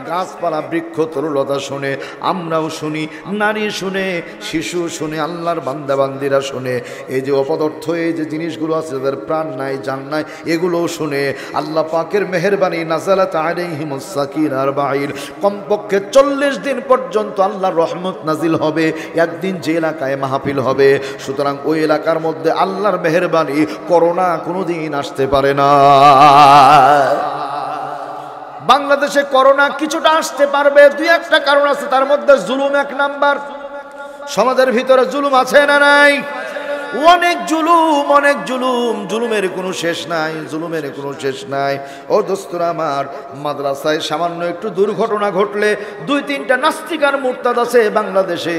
গাছপালা বৃক্ষ তরুলতা শুনে, আমরাও শুনি, নারী শুনে, শিশু শুনে, আল্লাহর বান্দাবান্দিরা শুনে, এই যে অপদার্থ এই যে জিনিসগুলো আছে যাদের প্রাণ নাই জান নাই, এগুলোও শুনে আল্লাহ পাকের মেহেরবানি নাযালাত আলাইহিমুস সাকিনার বাঈর, কমপক্ষে 40 দিন পর্যন্ত আল্লাহর রহমত নাজিল হবে। একদিন যে এলাকায় মাহফিল হবে, সুতরাং ওই এলাকার মধ্যে আল্লাহর মেহেরবানি করোনা কোনোদিন আসতে পারে না। বাংলাদেশে করোনা কিছুটা আসতে পারবে, 2-1টা কারণ আছে, তার মধ্যে জুলুম 1 নাম্বার। সমাজের ভিতরে জুলুম আছে না নাই? অনেক জুলুম, অনেক জুলুম, জুলুমের কোনো শেষ নাই, জুলুমের কোনো শেষ নাই। ও দোস্তরা আমার, মাদ্রাসায় সামান্য একটু দুর্ঘটনা ঘটলে 2-3টা নাস্তিক আর মুরতাদ আছে বাংলাদেশে,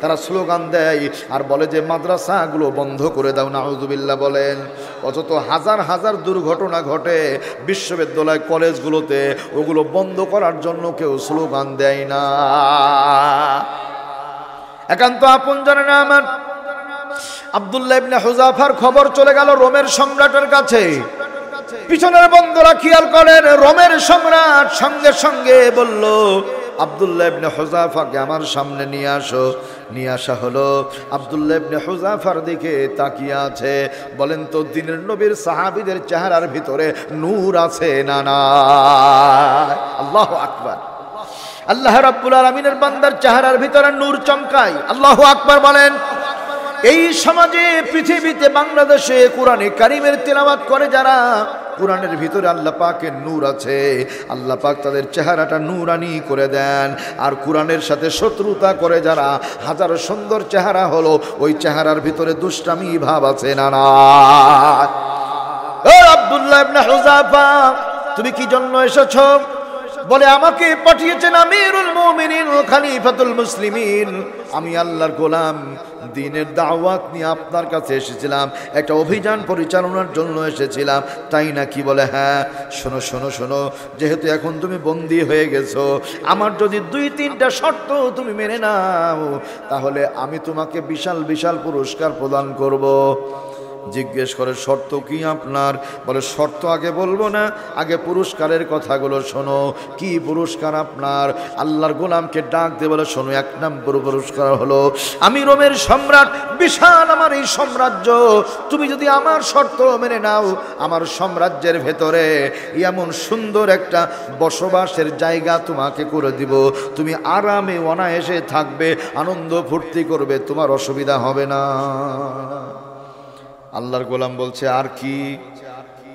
তারা স্লোগান দেয় আর বলে যে মাদ্রাসাগুলো বন্ধ করে দাও, নাউযুবিল্লাহ বলেন। অথচ হাজার হাজার দুর্ঘটনা ঘটে বিশ্ববিদ্যালয় কলেজগুলোতে, ওগুলো বন্ধ করার জন্য কেউ স্লোগান দেয় না। একান্ত আপন জানে না আমার আব্দুল্লাহ ইবনে হুযাফার খবর চলে গেল রোমের সম্রাটের কাছে। পিছনের বন্ধুরা খেয়াল করেন, রোমের সম্রাট সঙ্গে সঙ্গে বলল আব্দুল্লাহ ইবনে হুযাফাকে আমার সামনে নিয়ে আসো। নিয়ে আসা হলো। আব্দুল্লাহ ইবনে হুযাফার দিকে তাকিয়ে আছে। বলেন তো দিনের নবীর সাহাবীদের চেহারার ভিতরে নূর আছে না নাই? আল্লাহু আকবার। আল্লাহ রাব্বুল আলামিনের বান্দার চেহারার ভিতরে নূর চমকায়। আল্লাহু আকবার বলেন। এই সমাজে, পৃথিবীতে, বাংলাদেশে কোরআনে কারিমের তেলাওয়াত করে যারা, কোরআনের ভিতরে আল্লাহ পাকের নূর আছে, আল্লাহ পাক তাদের চেহারাটা নূরানি করে দেন। আর কোরআনের সাথে শত্রুতা করে যারা, হাজার সুন্দর চেহারা হলো, ওই চেহারার ভিতরে দুষ্টামি ভাব আছে না না? ও আব্দুল্লাহ ইবনে হুযাফা, তুমি কি জন্য এসেছো? বলে আমাকে পাঠিয়েছেন আমিরুল মুমিনিন খলিফাতুল মুসলিমিন। আমি আল্লাহর গোলাম, দ্বীনের দাওয়াত নিয়ে আপনার কাছে এসেছিলাম, একটা অভিযান পরিচালনার জন্য এসেছিলাম। তাই নাকি? বলে হ্যাঁ। শোনো শোনো শোনো, যেহেতু এখন তুমি বন্দী হয়ে গেছো, আমার যদি 2-3টা শর্ত তুমি মেনে নাও, তাহলে আমি তোমাকে বিশাল বিশাল পুরস্কার প্রদান করব। জিজ্ঞেস করে শর্ত কি আপনার? বলে শর্ত আগে বলবো না, আগে পুরস্কারের কথাগুলো শোনো। কি পুরস্কার আপনার? আল্লাহর গোলামকে ডাক দিয়ে বলে শোনো, 1 নম্বর পুরস্কার হলো আমি রোমের সম্রাট, বিশাল আমার এই সাম্রাজ্য, তুমি যদি আমার শর্ত মেনে নাও, আমার সাম্রাজ্যের ভেতরে এমন সুন্দর একটা বসবাসের জায়গা তোমাকে করে দিব। তুমি আরামে অনায়াসে থাকবে, আনন্দ ফুর্তি করবে, তোমার অসুবিধা হবে না। আল্লাহর গোলাম বলছে আর কি?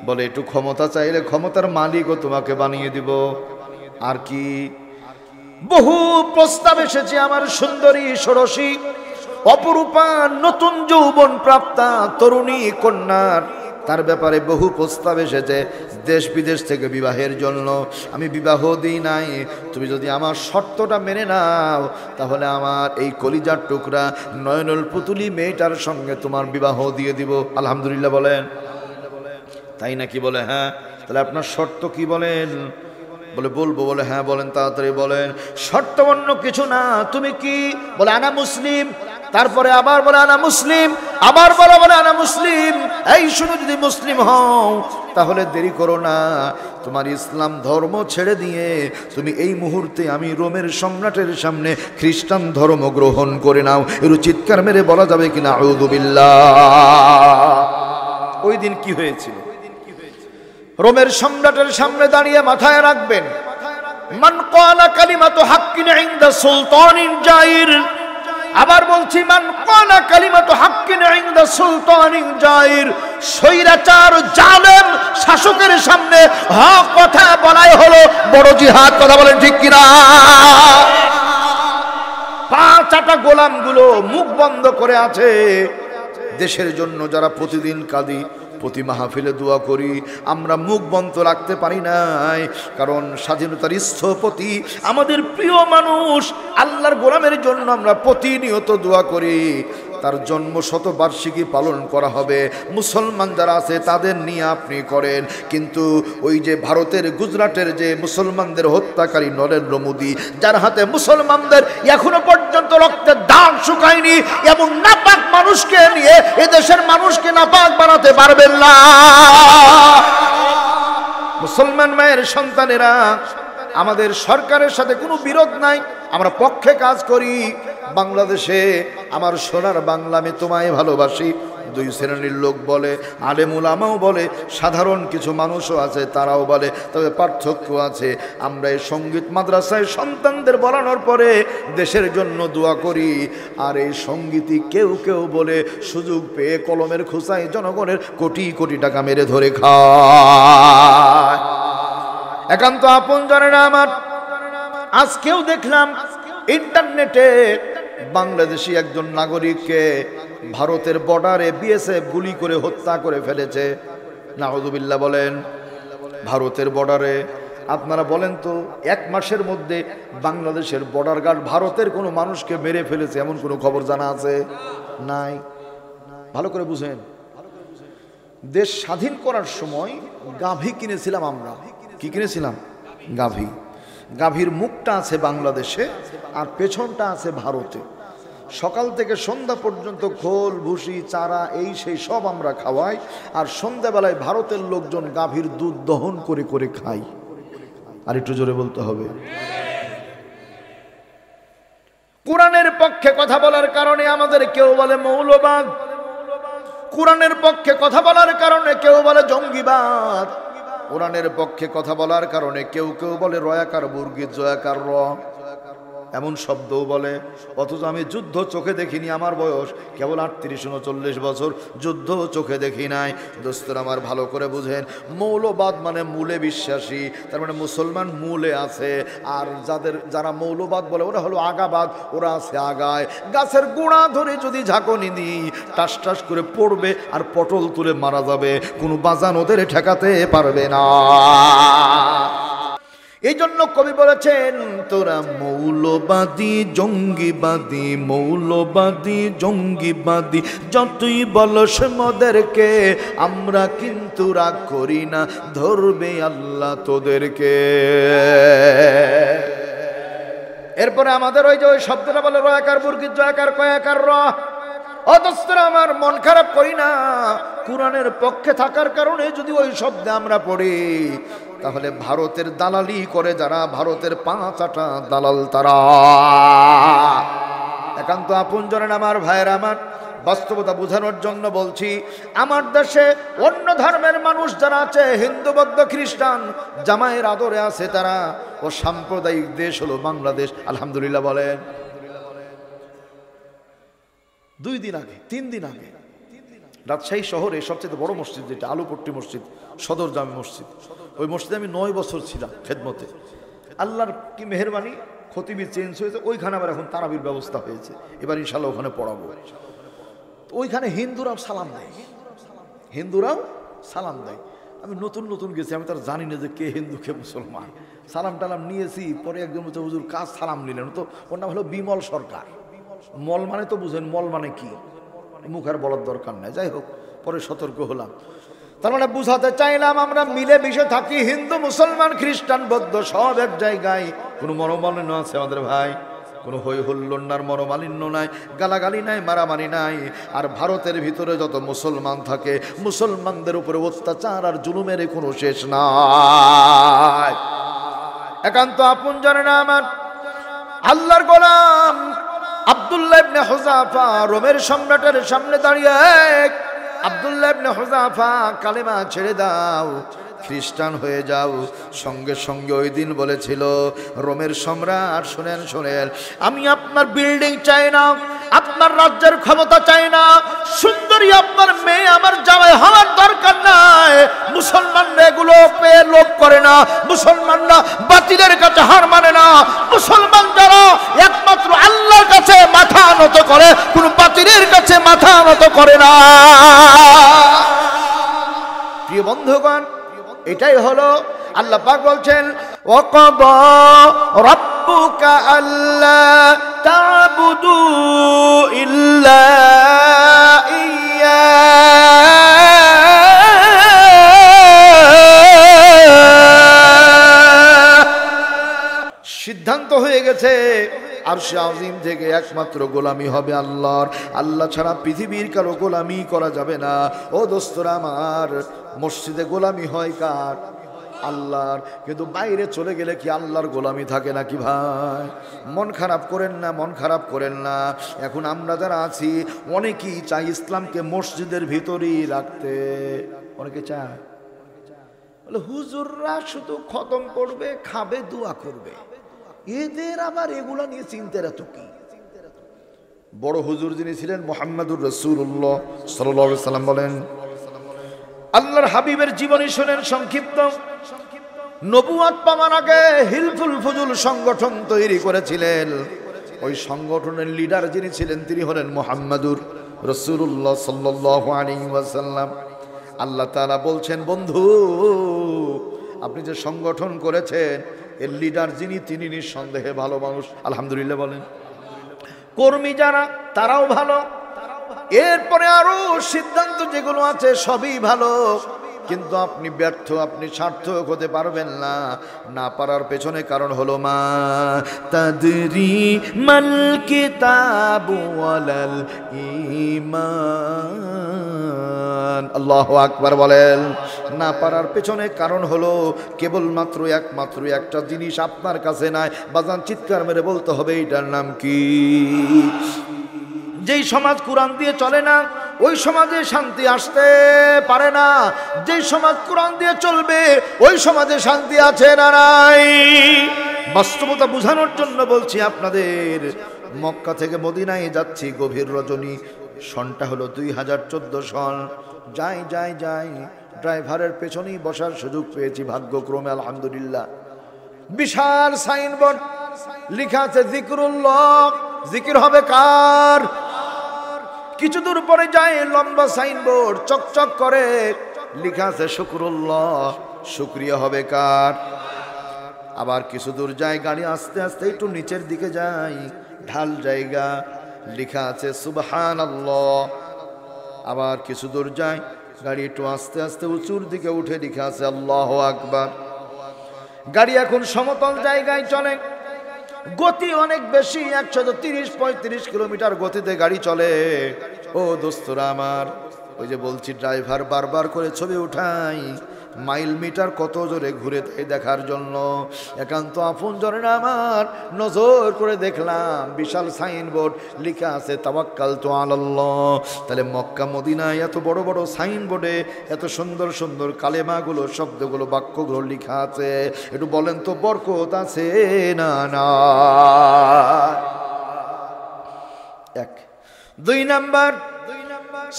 বলে একটু ক্ষমতা চাইলে ক্ষমতার মালিকও তোমাকে বানিয়ে দিব। আর কি? বহু প্রস্তাব এসেছে আমার সুন্দরী ষোড়শী অপরূপা নতুন যৌবন প্রাপ্তা তরুণী কন্যার, তার ব্যাপারে বহু প্রস্তাব এসেছে দেশ বিদেশ থেকে বিবাহের জন্য। আমি বিবাহ দিই নাই, তুমি যদি আমার শর্তটা মেনে নাও, তাহলে আমার এই কলিজার টুকরা নয়নুল পুতুলি মেয়েটার সঙ্গে তোমার বিবাহ দিয়ে দিব। আলহামদুলিল্লাহ বলেন। তাই নাকি? বলে হ্যাঁ। তাহলে আপনার শর্ত কি বলেন? বলে বলবো। বলে হ্যাঁ বলেন, তাড়াতাড়ি বলেন। শর্ত অন্য কিছু না। তুমি কি? বলে আনা মুসলিম। তারপরে আবার বলে আনা মুসলিম, আবার বলে আনা মুসলিম। এই শুনো, যদি মুসলিম হও তাহলে দেরি করো না, তোমার ইসলাম ধর্ম ছেড়ে দিয়ে তুমি এই মুহূর্তে আমি রোমের সম্রাটের সামনে খ্রিস্টান ধর্ম গ্রহণ করে নাও। এর চিৎকার মেরে বলা যাবে কিনা আউযু বিল্লাহ? ওই দিন কি হয়েছিল? রোমের সম্রাটের সামনে দাঁড়িয়ে মাথায় রাখবেন, মান ক্বালা কালিমাতু হাক্কিন ইনদা সুলতানিন জাইর। আবার বলছি, মান ক্বালা কালিমাতু হাক্কিন ইনদা সুলতানিন জাইর। স্বৈরাচার জালেম শাসকের সামনে হক কথা বলাই হলো বড় জিহাদ। কথা বলেন ঠিক কিনা? 5-8টা গোলামগুলো মুখ বন্ধ করে আছে। দেশের জন্য যারা প্রতিদিন কাঁদি, প্রতি মাহফিলে দোয়া করি, আমরা মুখ বন্ধ রাখতে পারি নাই, কারণ স্বাধীনতার স্থপতি আমাদের প্রিয় মানুষ আল্লাহর গোলামের জন্য আমরা প্রতিনিয়ত দোয়া করি। তার জন্ম শতবার্ষিকী পালন করা হবে, মুসলমান যারা আছে তাদের নিয়ে আপনি করেন, কিন্তু ওই যে ভারতের গুজরাটের যে মুসলমানদের হত্যাকারী নরেন্দ্র মোদী, যার হাতে মুসলমানদের এখনো পর্যন্ত রক্তের দাগ শুকায়নি, এবং নাপাক মানুষকে নিয়ে এদেশের মানুষকে নাপাক বানাতে পারবেন না। মুসলমান মায়ের সন্তানেরা, আমাদের সরকারের সাথে কোনো বিরোধ নাই, আমরা পক্ষে কাজ করি। বাংলাদেশে আমার সোনার বাংলা, আমি তোমায় ভালোবাসি, 2 শ্রেণীর লোক বলে, আলেম উলামাও বলে, সাধারণ কিছু মানুষও আছে তারাও বলে, তবে পার্থক্য আছে। আমরা এই সঙ্গীত মাদ্রাসায় সন্তানদের বলানোর পরে দেশের জন্য দোয়া করি, আর এই সঙ্গীতই কেউ কেউ বলে সুযোগ পেয়ে কলমের খোঁচায় জনগণের কোটি কোটি টাকা মেরে ধরে খায়। একান্ত আপন জনেরা আমার, আজকেও দেখলাম ইন্টারনেটে বাংলাদেশি একজন নাগরিককে ভারতের বর্ডারে বিএসএফ গুলি করে হত্যা করে ফেলেছে। নাউযুবিল্লাহ বলেন। ভারতের বর্ডারে আপনারা বলেন তো, 1 মাসের মধ্যে বাংলাদেশের বর্ডার গার্ড ভারতের কোনো মানুষকে মেরে ফেলেছে এমন কোনো খবর জানা আছে? নাই। ভালো করে বুঝেন, দেশ স্বাধীন করার সময় গাভী কিনেছিলাম আমরা। কি কিনেছিলাম? গাভী। গাভীর মুখটা আছে বাংলাদেশে আর পেছনটা আছে ভারতে। সকাল থেকে সন্ধ্যা পর্যন্ত খোল ভুসি চারা এই সেই সব আমরা খাওয়াই, আর সন্ধ্যাবেলায় ভারতের লোকজন গাভীর দুধ দহন করে করে খাই। আর একটু জোরে বলতে হবে। পক্ষে কথা বলার কারণে আমাদের কেউ বলে মৌলবাদ, কোরআনের পক্ষে কথা বলার কারণে কেউ বলে জঙ্গিবাদ, কোরআনের পক্ষে কথা বলার কারণে কেউ কেউ বলে রয়াকার মুরগি জয়াকার র, এমন শব্দও বলে। অথচ আমি যুদ্ধ চোখে দেখিনি, আমার বয়স কেবল 38-39 বছর, যুদ্ধ চোখে দেখি নাই। দোস্তরা আমার ভালো করে বুঝেন, মৌলবাদ মানে মূলে বিশ্বাসী, তার মানে মুসলমান মূলে আছে। আর যারা মৌলবাদ বলে ওরা হলো আগাবাদ, ওরা আছে আগায়। গাছের গোড়া ধরে যদি ঝাঁকুনি দিই টাস টাস করে পড়বে আর পটল তুলে মারা যাবে, কোনো বাজান ওদের ঠেকাতে পারবে না। এই জন্য কবি বলেছেন, তোরা মৌলবাদী জঙ্গিবাদী, মৌলবাদী জঙ্গিবাদী যতই বলস মোদেরকে, আমরা কিন্তু রাগ করি না, ধরবে আল্লাহ তোদেরকে। এরপরে আমাদের ওই যে ওই শব্দটা বলে রয়াকার মুরগি জয়াকার কয়াকার র। অদস্তরা আমার মন খারাপ করি না, কোরআনের পক্ষে থাকার কারণে যদি ওই শব্দে আমরা পড়ি তাহলে ভারতের দালালি করে যারা, ভারতের 5 দালাল তারা। একান্ত আপনজনের আমার ভাইয়ের, আমার বাস্তবতা বোঝানোর জন্য বলছি, আমার দেশে অন্য ধর্মের মানুষ যারা আছে, হিন্দু বৌদ্ধ খ্রিস্টান জামাইয়ের আদরে আছে তারা, ও সাম্প্রদায়িক দেশ হলো বাংলাদেশ। আলহামদুলিল্লাহ বলেন। 2 দিন আগে 3 দিন আগে রাজশাহী শহরে সবচেয়ে বড় মসজিদ যেটা আলুপট্টি মসজিদ, সদর জামে মসজিদ, ওই মসজিদে আমি 9 বছর ছিলাম খেদমতে। আল্লাহর কি মেহেরবানি, খতিবি চেঞ্জ হয়েছে, ওইখানে আবার এখন তারাবির ব্যবস্থা হয়েছে, এবার ইনশাল্লাহ ওখানে পড়াবো। ওইখানে হিন্দুরাও সালাম দেয়, হিন্দুরাও সালাম দেয়। আমি নতুন নতুন গেছি, আমি তার জানি না যে কে হিন্দু কে মুসলমান। সালাম টালাম নিয়েছি, পরে একজন বলছে হুজুর কাজ সালাম নিলেন, তো ওর নাম হলো বিমল সরকার। মল মানে তো বুঝেন, মল মানে কি, মুখ আর বলার দরকার নাই। যাই হোক, পরে সতর্ক হলাম। তার মানে বুঝাতে চাইলাম আমরা মিলে মিশে থাকি, হিন্দু মুসলমান খ্রিস্টান বৌদ্ধ সব এক জায়গায়। কোনো মনোমালিন্য আছে আমাদের ভাই, কোনো হই হুল্লোড়ার মনোমালিন্য নাই, গালাগালি নাই, মারামারি নাই। আর ভারতের ভিতরে যত মুসলমান থাকে, মুসলমানদের উপরে অত্যাচার আর জুলুমের কোনো শেষ নাই। একান্ত আপন জানে না আমার আল্লাহর গোলাম আব্দুল্লাহ ইবনে হুযাফা রোমের সম্রাটের সামনে দাঁড়িয়ে, আব্দুল্লাহ ইবনে হুযাফা কালেমা ছেড়ে দাও, খ্রিস্টান হয়ে যাও। সঙ্গে সঙ্গে ওই দিন বলেছিল রোমের সম্রাট, শোনেন শোনেন, আমি আপনার বিল্ডিং চাই না, আপনার রাজ্যের ক্ষমতা চাই না, সুন্দরী আপনার মেয়ে আমার জামাই হওয়ার দরকার নাই। মুসলমানরা এগুলো পেয়ে লোভ করে না, মুসলমানরা বাতিলের কাছে হার মানে না। মুসলমান যারা একমাত্র আল্লাহর কাছে মাথা নত করে, কোন বাতিলের কাছে মাথা নত করে না। প্রিয় বন্ধুগণ, এটাই হলো আল্লাহ পাক বলছেন, ওয়াকাদা রাব্বুকা আল্লা তা'বুদু ইল্লা ইয়্যা। সিদ্ধান্ত হয়ে গেছে আরশে আজিম থেকে একমাত্র গোলামি হবে আল্লাহর, আল্লাহ ছাড়া পৃথিবীর কারো গোলামি করা যাবে না। ও দোস্তরা আমার, মসজিদে গোলামি হয় কার? আল্লাহর। কিন্তু বাইরে চলে গেলে কি আল্লাহর গোলামি থাকে নাকি ভাই? মন খারাপ করেন না, মন খারাপ করেন না। এখন আমরা যারা আছি অনেকেই চাই ইসলামকে মসজিদের ভিতরেই রাখতে, অনেকে চায়। বলে হুজুররা শুধু খতম করবে, খাবে, দোয়া করবে, এদের আবার এগুলা নিয়ে চিন্তার এত কি? বড় হুজুর যিনি ছিলেন মুহাম্মদুর রাসূলুল্লাহ সাল্লাল্লাহু আলাইহি সাল্লাম বলেন, আল্লাহর হাবিবের জীবনী শুনেন সংক্ষিপ্ত। নবুয়ত পাওয়ার আগে হিলফুল ফুজুল সংগঠন তৈরি করেছিলেন। ওই সংগঠনের লিডার যিনি ছিলেন তিনি হলেন মুহাম্মদুর রাসূলুল্লাহ সাল্লাল্লাহু আলাইহি ওয়াসাল্লাম। আল্লাহ তাআলা বলছেন, বন্ধু আপনি যে সংগঠন করেছেন এর লিডার যিনি তিনি নিঃসন্দেহে ভালো মানুষ। আলহামদুলিল্লাহ বলেন। কর্মী যারা তারাও ভালো, এরপরে আরো সিদ্ধান্ত যেগুলো আছে সবই ভালো। কিন্তু আপনি ব্যর্থ, আপনি সার্থক হতে পারবেন না। না পারার পেছনে কারণ হলো মা তাদরি মাল কিতাবু ওয়ালাল ঈমান। আল্লাহু আকবার বলেন। না পারার পেছনে কারণ হলো কেবলমাত্র একমাত্র একটা জিনিস আপনার কাছে নাই। বাজান চিৎকার মেরে বলতে হবে, এটার নাম কি? যেই সমাজ কোরআন দিয়ে চলে না ওই সমাজে শান্তি আসতে পারে না। যেই সমাজ কোরআন দিয়ে চলবে ওই সমাজে শান্তি আছে না নাই? বাস্তবতা বোঝানোর জন্য বলছি আপনাদের। মক্কা থেকে মদিনায় যাচ্ছি, গভীর রজনী, সনটা হলো 2014 সন। যাই যাই যাই, ড্রাইভারের পেছনেই বসার সুযোগ পেয়েছি ভাগ্যক্রমে, আলহামদুলিল্লাহ। বিশাল সাইনবোর্ড লেখা আছে জিকরুল্লাহ, জিকির হবে কার? কিছু দূর পরে যায়, লম্বা সাইনবোর্ড চকচক করে লেখা আছে শুকরুল্লাহ, শুকরিয়া হবে কার? আবার কিছু দূর যায়, গাড়ি আস্তে আস্তে একটু নিচের দিকে যায়, ঢাল জায়গা, লেখা আছে সুবহানাল্লাহ। আবার কিছু দূর যায়, গাড়ি একটু আস্তে আস্তে উঁচুর দিকে উঠে, লেখা আছে আল্লাহু আকবার। গাড়ি এখন সমতল জায়গায় চলে, গতি অনেক বেশি, 130-135 কিলোমিটার গতিতে গাড়ি চলে। ও দোস্তরা আমার, ওই যে বলছি ড্রাইভার বারবার করে ছবি উঠাই, মাইল মিটার কত জোরে ঘুরে তাই দেখার জন্য। একান্ত আপনজনেরা আমার, নজর করে দেখলাম বিশাল সাইনবোর্ড লেখা আছে তাওয়াক্কালতু আলাল্লাহ। তাহলে মক্কা মদিনায় এত বড় বড় সাইনবোর্ডে এত সুন্দর সুন্দর কালেমাগুলো, শব্দগুলো, বাক্যগুলো লেখা আছে, একটু বলেন তো বরকত আছে না? না। এক। 2 নাম্বার,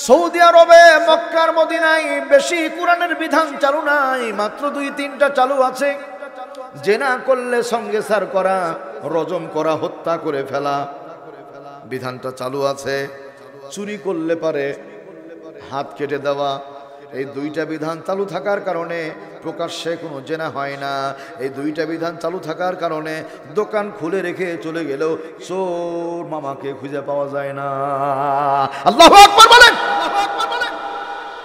সৌদি আরবে মক্কার মদিনায় বেশি কোরআনের বিধান চালু নাই, মাত্র 2-3টা চালু আছে। জেনা করলে সঙ্গে সার করা, রজম করা, হত্যা করে ফেলা, বিধানটা চালু আছে। চুরি করলে পারে হাত কেটে দেওয়া, এই 2টা বিধান চালু থাকার কারণে প্রকাশ্যে কোনো জেনা হয় না। এই 2টা বিধান চালু থাকার কারণে দোকান খুলে রেখে চলে গেলেও চোর মামাকে খুঁজে পাওয়া যায় না। আল্লাহু আকবার বলেন।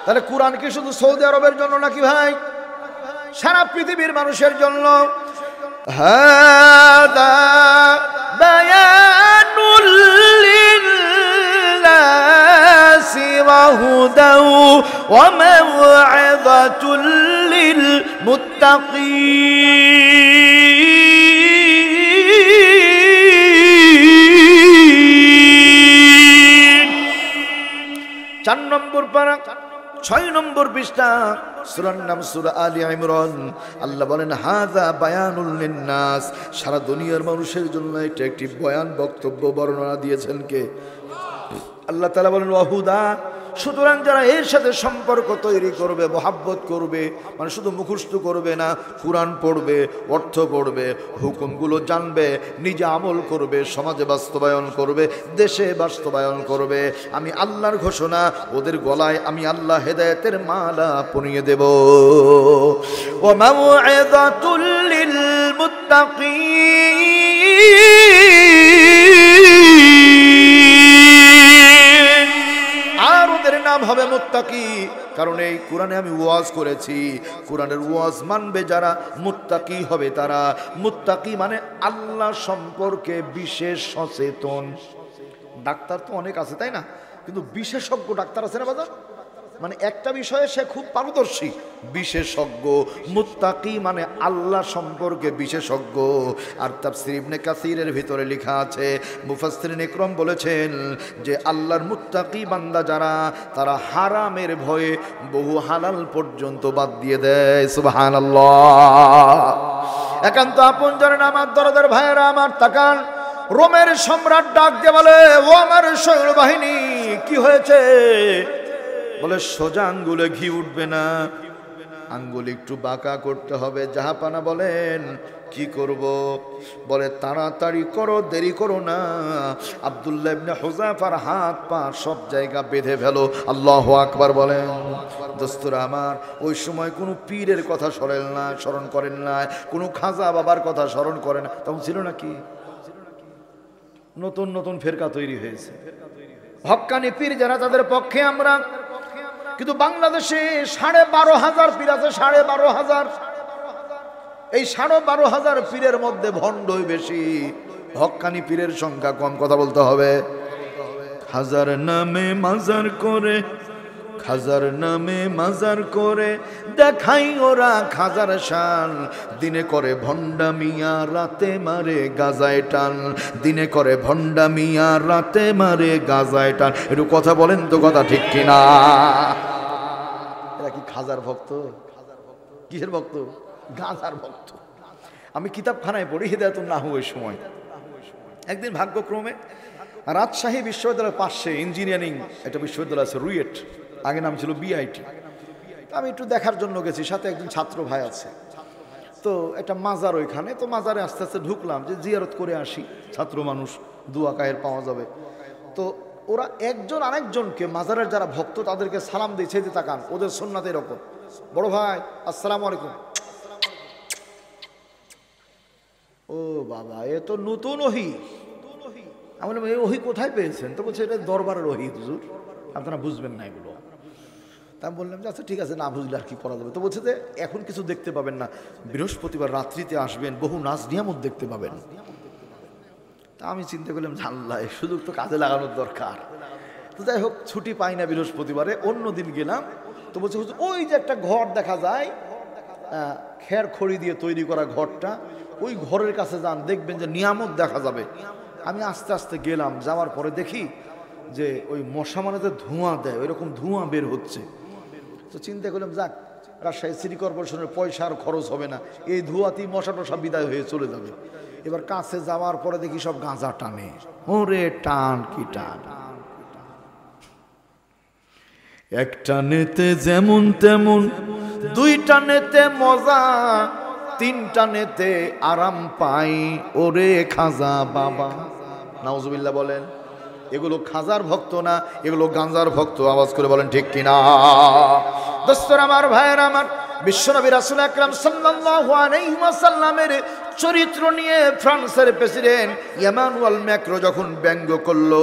তাহলে কোরআন কি শুধু সৌদি আরবের জন্য নাকি ভাই? সারা পৃথিবীর মানুষের জন্য। হাদা বায়ানুল লিল্লাহি ওয়া হুদা ওয়া মাও'আযাতুল লিল মুত্তাকিন। 4 নম্বর পারা, 6 নম্বর পৃষ্ঠা, সূরার নাম সূরা আলী ইমরান। আল্লাহ বলেন হাযা বায়ানুল লিন্নাস, সারা দুনিয়ার মানুষের জন্য এটা একটি বয়ান, বক্তব্য, বর্ণনা দিয়েছেন কে? আল্লাহ তাআলা বলেন ওয়াহুদা। সুতরাং যারা এর সাথে সম্পর্ক তৈরি করবে, মহাব্বত করবে, মানে শুধু মুখস্থ করবে না, কোরআন পড়বে, অর্থ পড়বে, হুকুমগুলো জানবে, নিজে আমল করবে, সমাজে বাস্তবায়ন করবে, দেশে বাস্তবায়ন করবে, আমি আল্লাহর ঘোষণা, ওদের গলায় আমি আল্লাহ হেদায়েতের মালা পরিয়ে দেব। ওয়া মাও'আযাতুল লিল মুত্তাকিন, আর ওদের নাম হবে মুত্তাকি। কারণ এই কোরআনে আমি ওয়াজ করেছি, কোরআনের ওয়াজ মানবে যারা, মুত্তাকি হবে তারা। মুত্তাকি মানে আল্লাহ সম্পর্কে বিশেষ সচেতন। ডাক্তার তো অনেক আছে তাই না, কিন্তু বিশেষজ্ঞ ডাক্তার আছে না বাজার? মানে একটা বিষয়ে সে খুব পারদর্শী, বিশেষজ্ঞ। মুত্তাকি মানে আল্লাহ সম্পর্কে বিশেষজ্ঞ। আর তাফসীর ইবনে কাসিরের ভিতরে লেখা আছে, মুফাসসিরিন ইকরাম বলেছেন যে আল্লাহর মুত্তাকি বান্দা যারা, তারা হারামের ভয়ে বহু হালাল পর্যন্ত বাদ দিয়ে দেয়। সুবহানাল্লাহ। একান্ত আপনজনের আমার দরদের ভাইয়েরা আমার, তাকান, রোমের সম্রাট ডাক দিয়ে বলে, ও আমার সৈন্যবাহিনী, কি হয়েছে? বলে সোজা আঙ্গুলে ঘি উঠবে না, আঙ্গুল একটু বাঁকা করতে হবে। জাহাপানা বলেন কি করব? বলে তাড়াতাড়ি করো, দেরি করো না। আব্দুল্লাহ ইবনে হুযায়ফার হাত পা সব জায়গা বেঁধে ফেলো। আল্লাহু আকবার বলেন। দোস্তরা আমার, ওই সময় কোনো পীরের কথা স্মরণ করেন না, কোনো খাজা বাবার কথা স্মরণ করেন না। তখন ছিল নাকি নতুন নতুন ফেরকা তৈরি হয়েছে, হক্কানি পীর যারা, তাদের পক্ষে আমরা কিন্তু বাংলাদেশে 12,500 পীর আছে, 12,500। এই 12,500 পীরের মধ্যে ভণ্ডই বেশি, হক্কানি পীরের সংখ্যা কম। কথা বলতে হবে। হাজার নামে মাজার করে, খাজার নামে মাজার করে দেখাই ওরা খাজার শান। দিনে করে ভণ্ডামিয়া, রাতে মারে গাজায় টান। দিনে করে ভণ্ডামিয়া, রাতে মারে গাজায় টান। একটু কথা বলেন তো, কথা ঠিক কিনা? এরা কি খাজার ভক্ত? কিসের ভক্ত? গাজার ভক্ত। আমি কিতাবখানায় পড়ি হিদায়াতুন নাহু ওই সময়। একদিন ভাগ্যক্রমে রাজশাহী বিশ্ববিদ্যালয়ের পাশে ইঞ্জিনিয়ারিং একটা বিশ্ববিদ্যালয় আছে, রুয়েট, আগে নাম ছিল বিআইটি। আমি একটু দেখার জন্য গেছি, সাথে একজন ছাত্র ভাই আছে। তো একটা মাজার ওইখানে, তো মাজারে আস্তে আস্তে ঢুকলাম যে জিয়ারত করে আসি, ছাত্র মানুষ, দুয়া কায়ের পাওয়া যাবে। তো ওরা একজন আরেকজনকে, মাজারের যারা ভক্ত তাদেরকে সালাম দিয়েছে, যে তাকান, ওদের সুন্নাত এরকম, বড় ভাই আসসালামু আলাইকুম। ও বাবা, এ তো নতুন ওহী। আমি বললাম এই ওহী কোথায় পেয়েছেন? তো বলছে এটা দরবারের ওহী হুজুর, আপনারা বুঝবেন না এগুলো। তা আমি বললাম যে আচ্ছা ঠিক আছে, না বুঝলে আর কি করা যাবে। তো বলছে যে এখন কিছু দেখতে পাবেন না, বৃহস্পতিবার রাত্রিতে আসবেন, বহু নাচ নিয়ামত দেখতে পাবেন। তা আমি চিন্তা করলাম আল্লাহ, এই সুযোগ তো কাজে লাগানোর দরকার। তো যাই হোক, ছুটি পাই না বৃহস্পতিবারে, অন্য দিন গেলাম। তো বলছে হুজুর ওই যে একটা ঘর দেখা যায়, খের খড়ি দিয়ে তৈরি করা ঘরটা, ওই ঘরের কাছে যান, দেখবেন যে নিয়ামত দেখা যাবে। আমি আস্তে আস্তে গেলাম, যাওয়ার পরে দেখি যে ওই মশা মানে যে ধোঁয়া দেয়, ওই রকম ধোঁয়া বের হচ্ছে। তো চিন্তা করলাম যাক, রাজশাহী সিটি কর্পোরেশনের পয়সা আর খরচ হবে না, এই ধোঁয়াতেই মশা টশা বিদায় হয়ে চলে যাবে। এবার কাছে যাওয়ার পরে দেখি সব গাঁজা টানে। ওরে টান কি টান! একটা নেতে যেমন তেমন, দুইটা নেতে মজা, তিনটা নেতে আরাম পাই। ওরে খাজা বাবা, নাউজুবিল্লাহ বলেন। এগুলো খাজার ভক্ত না, এগুলো গাঁজার ভক্ত। আওয়াজ করে বলেন ঠিক কিনা? দোস্তর আমার, ভাইয়ের আমার, বিশ্বনবী রাসূল আকরাম সাল্লাল্লাহু আলাইহি ওয়াসাল্লামের চরিত্র নিয়ে ফ্রান্সের প্রেসিডেন্ট ইমানুয়েল ম্যাক্রো যখন ব্যঙ্গ করলো,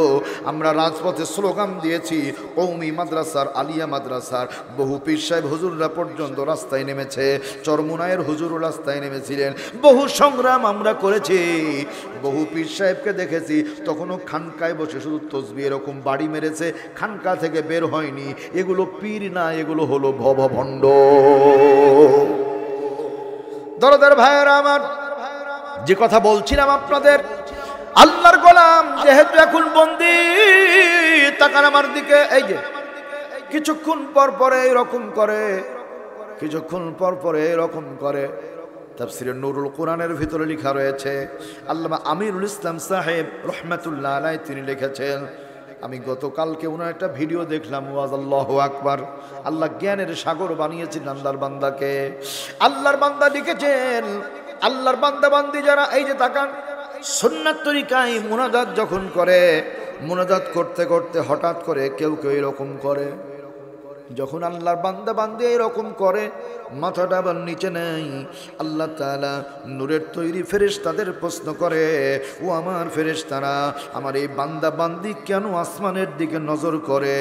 আমরা রাজপথে স্লোগান দিয়েছি, কওমি মাদ্রাসার, আলিয়া মাদ্রাসার বহু পীর সাহেব হুজুররা পর্যন্ত রাস্তায় নেমেছে, চরমুনায়ের হুজুর রাস্তায় নেমেছিলেন, বহু সংগ্রাম আমরা করেছি। বহু পীর সাহেবকে দেখেছি তখনও খানকায় বসে শুধু তসবিহ এরকম বাড়ি মেরেছে, খানকা থেকে বের হয়নি। এগুলো পীর না, এগুলো হলো ভবভণ্ড। দরদের ভাইয়েরা আমার, যে কথা বলছিলাম আপনাদের, আল্লাহর গোলাম যেহেতু এখন বন্দী, তাকান আমার দিকে, এই যে কিছুক্ষণ পর পরে এরকম করে, কিছুক্ষণ পর পরে এরকম করে। তাফসীরে নুরুল কোরআনের ভিতরে লেখা রয়েছে, আল্লামা আমিরুল ইসলাম সাহেব রহমাতুল্লাহ আলাইহি তিনি লিখেছেন, আমি গতকালকে ওনার একটা ভিডিও দেখলাম, ওয়াজ আল্লাহু আকবার। আল্লাহ জ্ঞানের সাগর বানিয়েছেন আল্লাহর বান্দাকে। আল্লাহর বান্দা লিখেছেন, আল্লাহর বান্দা বান্দি যারা, এই যে তাকান, সুন্নাত তরিকায় মুনাজাত যখন করে, মুনাজাত করতে করতে হঠাৎ করে কেউ কেউ এরকম করে। যখন আল্লাহর বান্দা বান্দি এরকম করে, মাথাটা আবার নিচে নেই, আল্লাহ তাআলা নূরের তৈরি ফেরেশতাদের প্রশ্ন করে, ও আমার ফেরেশতারা, আমার এই বান্দা বান্দি কেন আসমানের দিকে নজর করে?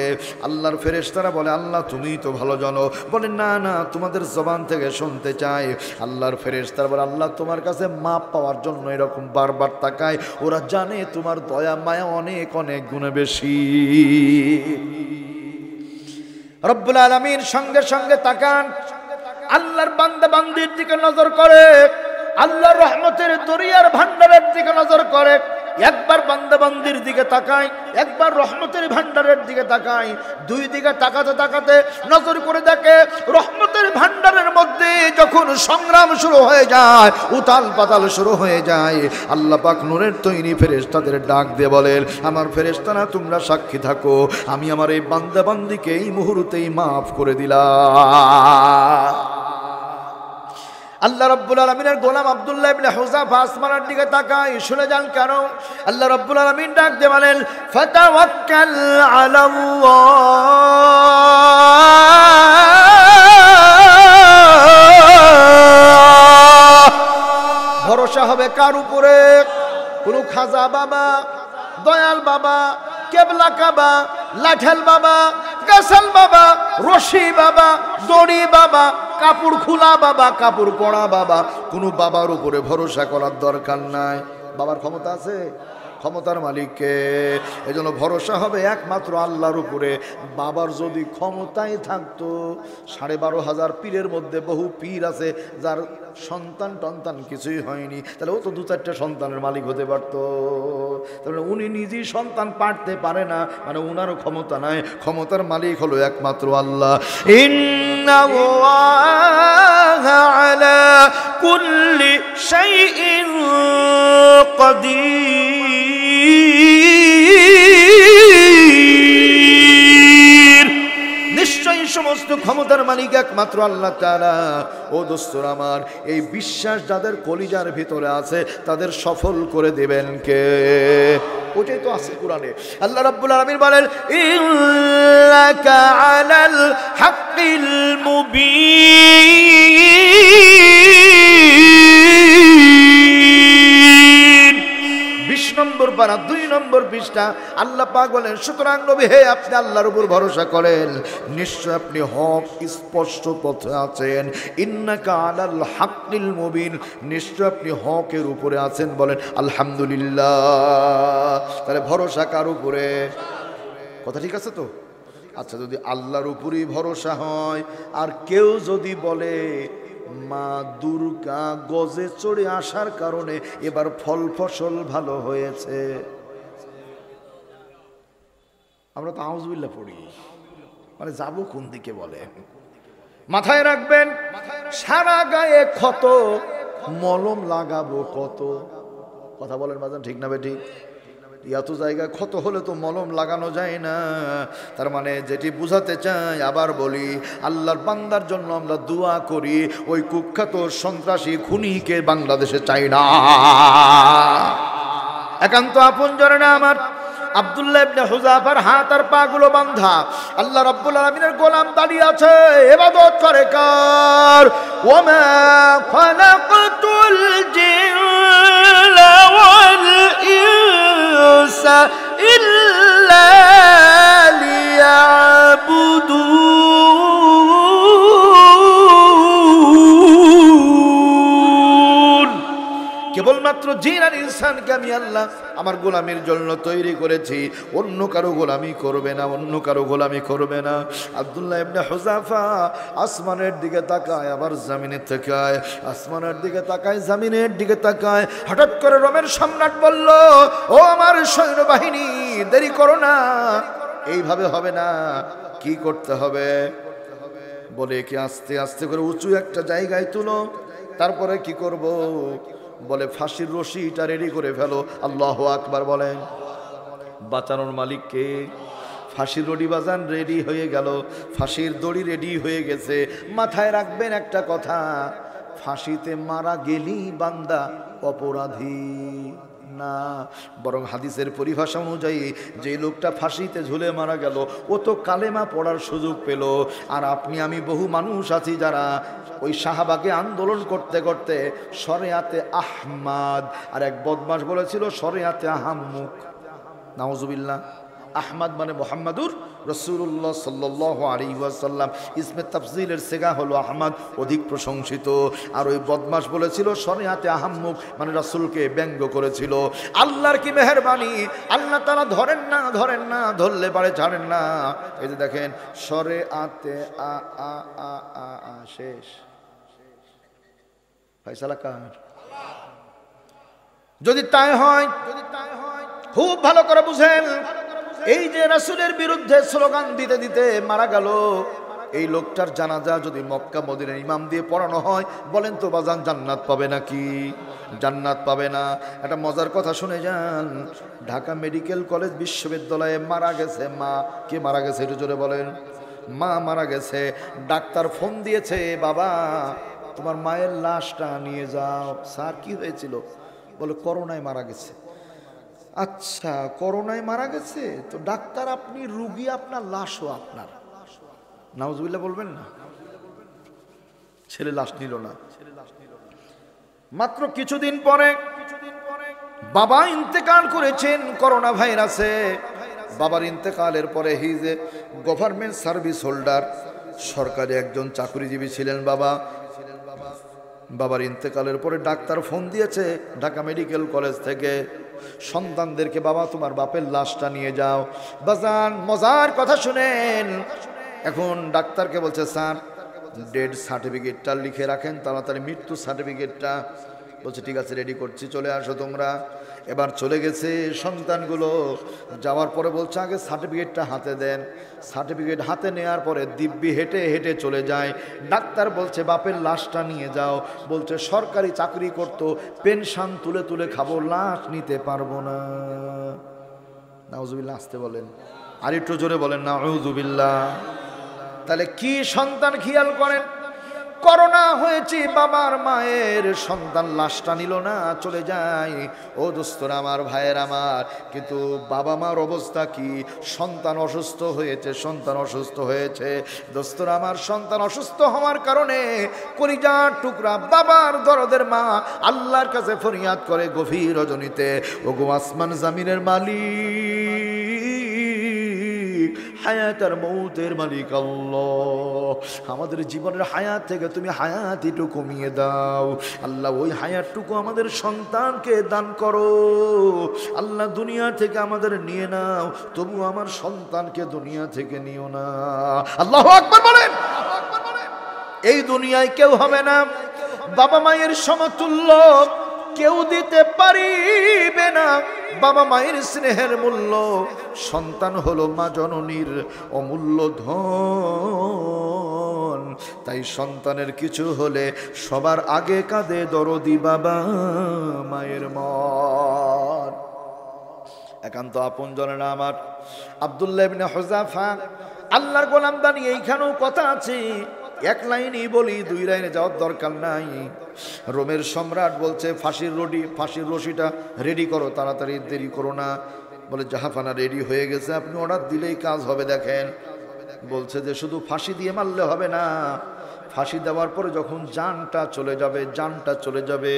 আল্লাহর ফেরেশতারা বলে, আল্লাহ তুমিই তো ভালো জানো। বলে না না, তোমাদের জবান থেকে শুনতে চাই। আল্লাহর ফেরেশতারা বলে, আল্লাহ তোমার কাছে মাপ পাওয়ার জন্য এরকম বারবার তাকায়। ওরা জানে তোমার দয়া মায়া অনেক অনেক গুণে বেশি। রব্বুল আলামিন সঙ্গে সঙ্গে তাকান, আল্লাহর বান্দা বান্দির দিকে নজর করে, আল্লাহর রহমতের দরিয়ার ভান্ডারের দিকে নজর করে। একবার বান্দা বান্দির দিকে তাকায়, একবার রহমতের ভান্ডারের দিকে তাকায়। দুই দিকে তাকাতে তাকাতে নজর করে দেখে, রহমতের ভান্ডারের মধ্যে যখন সংগ্রাম শুরু হয়ে যায়, উতাল পাতাল শুরু হয়ে যায়, আল্লাহ পাক নূরের তৈরি ফেরেশতাদের ডাক দিয়ে বলেন, আমার ফেরেশতারা তোমরা সাক্ষী থাকো, আমি আমার এই বান্দা বান্দিকে এই মুহূর্তেই মাফ করে দিলাম। আল্লাহ রাব্বুল আলামিনের গোলাম আব্দুল্লাহ ইবনে হুযাফা আসমানের দিকে তাকায়, শুনে যান কেন? আল্লাহ রাব্বুল আলামিন ডাক দিয়ে বলেন, ফাতাওয়াক্কাল আলাল্লাহ, ভরসা হবে কার উপরে? কোন খাজা বাবা, দয়াল বাবা, কেবলা কাবা, লাঠাল বাবা, কাসাল বাবা, রশি বাবা, দড়ি বাবা, কাপড় খোলা বাবা, কাপড় পরা বাবা, কোনো বাবার উপরে ভরসা করার দরকার নাই। বাবার ক্ষমতা আছে? ক্ষমতার মালিককে। এজন্য ভরসা হবে একমাত্র আল্লাহর উপরে। বাবার যদি ক্ষমতাই থাকতো, 12,500 পীরের মধ্যে বহু পীর আছে যার সন্তান টন্তান কিছুই হয়নি, তাহলে ও তো 2-4টা সন্তানের মালিক হতে পারত। তাহলে উনি নিজেই সন্তান পারতে পারে না, মানে উনারও ক্ষমতা নাই। ক্ষমতার মালিক হলো একমাত্র আল্লাহ। ইন্নাল্লাহা আলা কুল্লি শাইইন কাদির। নিশ্চয়ই সমস্ত ক্ষমতার মালিক একমাত্র আল্লাহ তাআলা। ও দোস্তর আমার, এই বিশ্বাস যাদের কলিজার ভিতরে আছে তাদের সফল করে দেবেন কে? ওটাই তো আছে কোরআনে। আল্লাহ রাব্বুল আলামিন বলেন, ইন্নাকা আলাল হাক্কিল মুবিন। 20 নম্বর পারা 2 নম্বর পৃষ্ঠা আল্লাহ পাক বলেন, সুতরাং নবী হে, আপনি আল্লাহর উপর ভরসা করেন, নিশ্চয় আপনি হক স্পষ্ট পথে আছেন। ইন্নাকা আলাল হাক্কিল মুবিন, নিশ্চয় আপনি হকের উপরে আছেন। বলেন আলহামদুলিল্লাহ। তাহলে ভরসা কার উপরে? কথা ঠিক আছে তো? আচ্ছা, যদি আল্লাহর উপরই ভরসা হয়, আর কেউ যদি বলে মা দুর্গা গজে চড়ে আসার কারণে এবার ফল ফসল ভালো হয়েছে, আমরা তো আউযুবিল্লাহ পড়ি, মানে যাবো কোন দিকে বলে? মাথায় রাখবেন, সারা গায়ে ক্ষত, মলম লাগাবো কত? কথা বলেন বাজান, ঠিক না বেঠিক? এত জায়গায় ক্ষত হলে তো মলম লাগানো যায় না। তার মানে যেটি বুঝাতে চাই, আবার বলি, আল্লাহর বান্দার জন্য আমরা দোয়া করি, ওই কুখ্যাত সন্ত্রাসী খুনিকে বাংলাদেশে চাই না। একান্ত আপনজন না আমার আব্দুল্লাহ ইবনে হুযাফার হাত আর পা গুলো বাঁধা, আল্লাহ রাব্বুল আলামিনের গোলাম দাঁড়িয়ে আছে, ইবাদত করে কার? ওয়া খালাকাতুল জিন্না ওয়াল ইনসা ইল্লা লিয়াবুদুন। কেবলমাত্র জিন আর ইনসানকে আমি আল্লাহ আমার গোলামির জন্য তৈরি করেছি, অন্য কারো গোলামি করবে না, অন্য কারো গোলামি করবে না। আব্দুল্লাহ ইবনে হুযাফা আসমানের দিকে তাকায়, আবার জমিনের তাকায়, আসমানের দিকে তাকায়, জমিনের দিকে তাকায়। হঠাৎ করে রোমের সম্রাট বলল, ও আমার সৈন্যবাহিনী, দেরি করো না, এইভাবে হবে না, কি করতে হবে? বলে কি আস্তে আস্তে করে উঁচু একটা জায়গায় তুলো, তারপরে কি করব? বলে ফাঁসির রশিটা রেডি করে ফেলো। আল্লাহু আকবার বলেন। বাঁচানোর মালিককে। ফাঁসির রডি বাজান রেডি হয়ে গেল, ফাঁসির দড়ি রেডি হয়ে গেছে। মাথায় রাখবেন একটা কথা, ফাঁসিতে মারা গেলি বান্দা অপরাধী না, বরং হাদিসের পরিভাষা অনুযায়ী যে লোকটা ফাঁসিতে ঝুলে মারা গেল ও তো কালেমা পড়ার সুযোগ পেল। আর আপনি আমি বহু মানুষ আছি যারা ওই সাহাবাকে আন্দোলন করতে করতে শরিয়াতে আহমাদ, আর এক বদমাশ বলেছিল শরিয়াতে আহাম্মুক। নাউজুবিল্লাহ। আহমদ মানে মুহাম্মাদুর রাসূলুল্লাহ সাল্লাল্লাহু আলাইহি ওয়াসাল্লাম, ইসমে তাফজিলের সেগা হলো আহমদ, অধিক প্রশংসিত। আর ওই বদমাশ বলেছিল শরিয়াতে আহাম্মুক, মানে রাসূলকে ব্যঙ্গ করেছিল। আল্লাহর কি মেহেরবানি, আল্লাহ তাআলা ধরেন না, ধরেন না, ধরলে পারে ছাড়েন না। এই যে দেখেন, শরিয়াতে আ আ আ আ আ শেষ। ফয়সালা কার? যদি তাই হয়, খুব ভালো করে বুঝেন, এই যে রাসূলের বিরুদ্ধে স্লোগান দিতে দিতে মারা গেল, এই লোকটার জানাজা যদি মক্কা মদিনার ইমাম দিয়ে পড়ানো হয়, বলেন তো বাজান জান্নাত পাবে নাকি? জান্নাত পাবে না। একটা মজার কথা শুনে যান, ঢাকা মেডিকেল কলেজ বিশ্ববিদ্যালয়ে মারা গেছে মা। কে মারা গেছে একটু জোরে বলেন? মা মারা গেছে। ডাক্তার ফোন দিয়েছে, বাবা তোমার মায়ের লাশটা নিয়ে যাও। স্যার কি হয়েছিল? বলে করোনায় মারা গেছে। আচ্ছা, করোনায় মারা গেছে তো ডাক্তার আপনি রুগী, আপনার লাশও আপনার। নাউজুবিল্লাহ বলবেন না? ছেলে লাশ নিল না। মাত্র কিছুদিন পরে বাবা ইন্তেকাল করেছেন করোনা ভাইরাসে। বাবার ইন্তেকালের পরে he is a government service holder, সরকারি একজন চাকরিজীবী ছিলেন বাবা। বাবার ইন্তেকালের পরে ডাক্তার ফোন দিয়েছে ঢাকা মেডিকেল কলেজ থেকে, সন্তানদেরকে বাবা তোমার বাপের লাশটা নিয়ে যাও। বাজান মজার কথা শুনেন, এখন ডাক্তারকে বলছে স্যার ডেড সার্টিফিকেটটা লিখে রাখেন তাড়াতাড়ি, মৃত্যু সার্টিফিকেটটা। বলছে ঠিক আছে রেডি করছি, চলে আসো তোমরা। এবার চলে গেছে সন্তানগুলো, যাওয়ার পরে বলছে আগে সার্টিফিকেটটা হাতে দেন। সার্টিফিকেট হাতে নেওয়ার পরে দিব্যি হেঁটে হেঁটে চলে যায়। ডাক্তার বলছে বাপের লাশটা নিয়ে যাও। বলছে সরকারি চাকরি করতো, পেনশন তুলে তুলে খাবো, লাশ নিতে পারবো না। নাউজুবিল্লাহ আসতে বলেন, আর একটু জোরে বলেন নাউজুবিল্লাহ। তাহলে কি সন্তান খেয়াল করেন, করোনা হয়েছে বাবার মায়ের, সন্তান লাশটা নিল না, চলে যায়। ও দোস্তরা আমার, ভাইয়ের আমার, কিন্তু বাবা মার অবস্থা কি? সন্তান অসুস্থ হয়েছে, সন্তান অসুস্থ হয়েছে দোস্তরা আমার, সন্তান অসুস্থ হওয়ার কারণে কলিজার টুকরা বাবার দরদের মা আল্লাহর কাছে ফরিয়াদ করে গভীর রজনীতে, ওগো আসমান জামিনের মালিক, হায়াত আর মৌতের মালিক আল্লাহ, আমাদের জীবনের হায়াত থেকে তুমি হায়াত একটু কমিয়ে দাও আল্লাহ, ওই হায়াতটুকু আমাদের সন্তানকে দান করো আল্লাহ, দুনিয়া থেকে আমাদের নিয়ে নাও, তবু আমার সন্তানকে দুনিয়া থেকে নিও না। আল্লাহু আকবার বলেন। এই দুনিয়ায় কেউ হবে না বাবা মায়ের সমতুল্য, কেউ দিতে পারিবে না বাবা মায়ের স্নেহের মূল্য। সন্তান হলো মা জননীর অমূল্য ধন, তাই সন্তানের কিছু হলে সবার আগে কাঁদে দরদি বাবা মায়ের মন। একান্ত আপন জনেরা আমার, আব্দুল্লাহ ইবনে হুযাফা আল্লাহর গোলাম দানি, এইখানেও কথা আছে, এক লাইনই বলি, দুই লাইনে যাওয়ার দরকার নাই। রোমের সম্রাট বলছে ফাঁসির রশিটা রেডি করো, তাড়াতাড়ি দেরি করো না। বলে জাহাফানা রেডি হয়ে গেছে, আপনি অর্ডার দিলেই কাজ হবে। দেখেন বলছে যে শুধু ফাঁসি দিয়ে মারলে হবে না, ফাঁসি দেওয়ার পরে যখন জানটা চলে যাবে,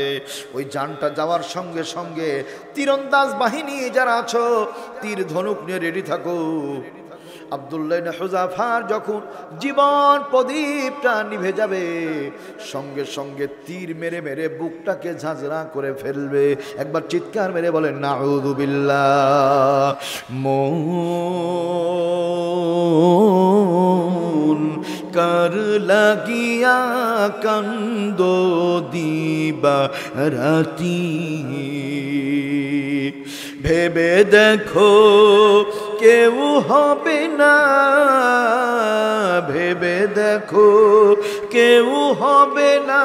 ওই জানটা যাওয়ার সঙ্গে সঙ্গে তীরন্দাজ বাহিনী যারা আছো তীর ধনুক নিয়ে রেডি থাকো। আব্দুল্লাহ ইবনে হুযাফার যখন জীবন প্রদীপটা নিভে যাবে, সঙ্গে সঙ্গে তীর মেরে মেরে বুকটাকে ঝাঁঝরা করে ফেলবে। একবার চিৎকার মেরে বলেন নাউযুবিল্লাহ। মন কার লাগিয়া কান্দো দিবা রাতি, ভেবে দেখো কেউ হবে না, ভেবে দেখো কেউ হবে না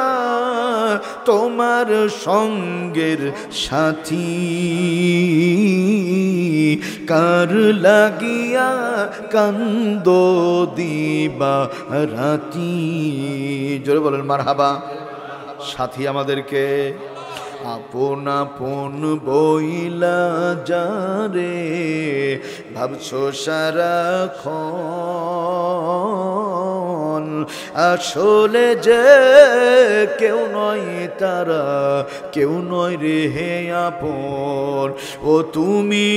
তোমার সঙ্গের সাথী, কার লাগিয়া কান্দো দিবা রাতি। জোরে বলেন মারহাবা। সাথী আমাদেরকে আপন আপন বইলা যারে ভাবছো সারাক্ষণ, আসলে যে কেউ নয় তারা, কেউ নয় রে হে আপন। ও তুমি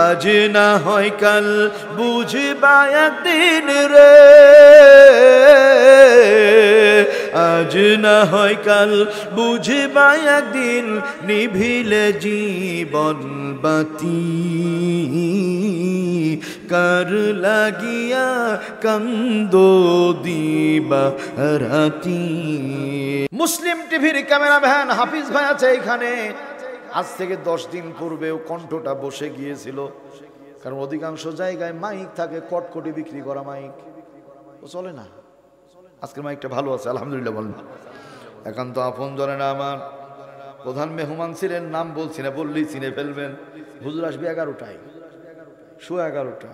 আজ না হয় কাল বুঝবা একদিন রে, আজ না হয় কাল বুঝবা একদিন, নিভিলে জীবন বাতি, কার লাগিয়া কান্দো দিবা রাতি। মুসলিম টিভির ক্যামেরাম্যান হাফিজ ভাই আছে এখানে, আজ থেকে 10 দিন পূর্বেও কণ্ঠটা বসে গিয়েছিল, কারণ অধিকাংশ জায়গায় মাইক থাকে, কটকটি বিক্রি করা মাইক, ও চলে না। আজকের মাইকটা ভালো আছে আলহামদুলিল্লাহ বলেন। একান্ত আপন জনেরা আমার, প্রধান মেহমান ছিলেন, নাম বলছি না, বললেই চিনে ফেলবেন। হুজুর আসবে 11টায়, 11:15,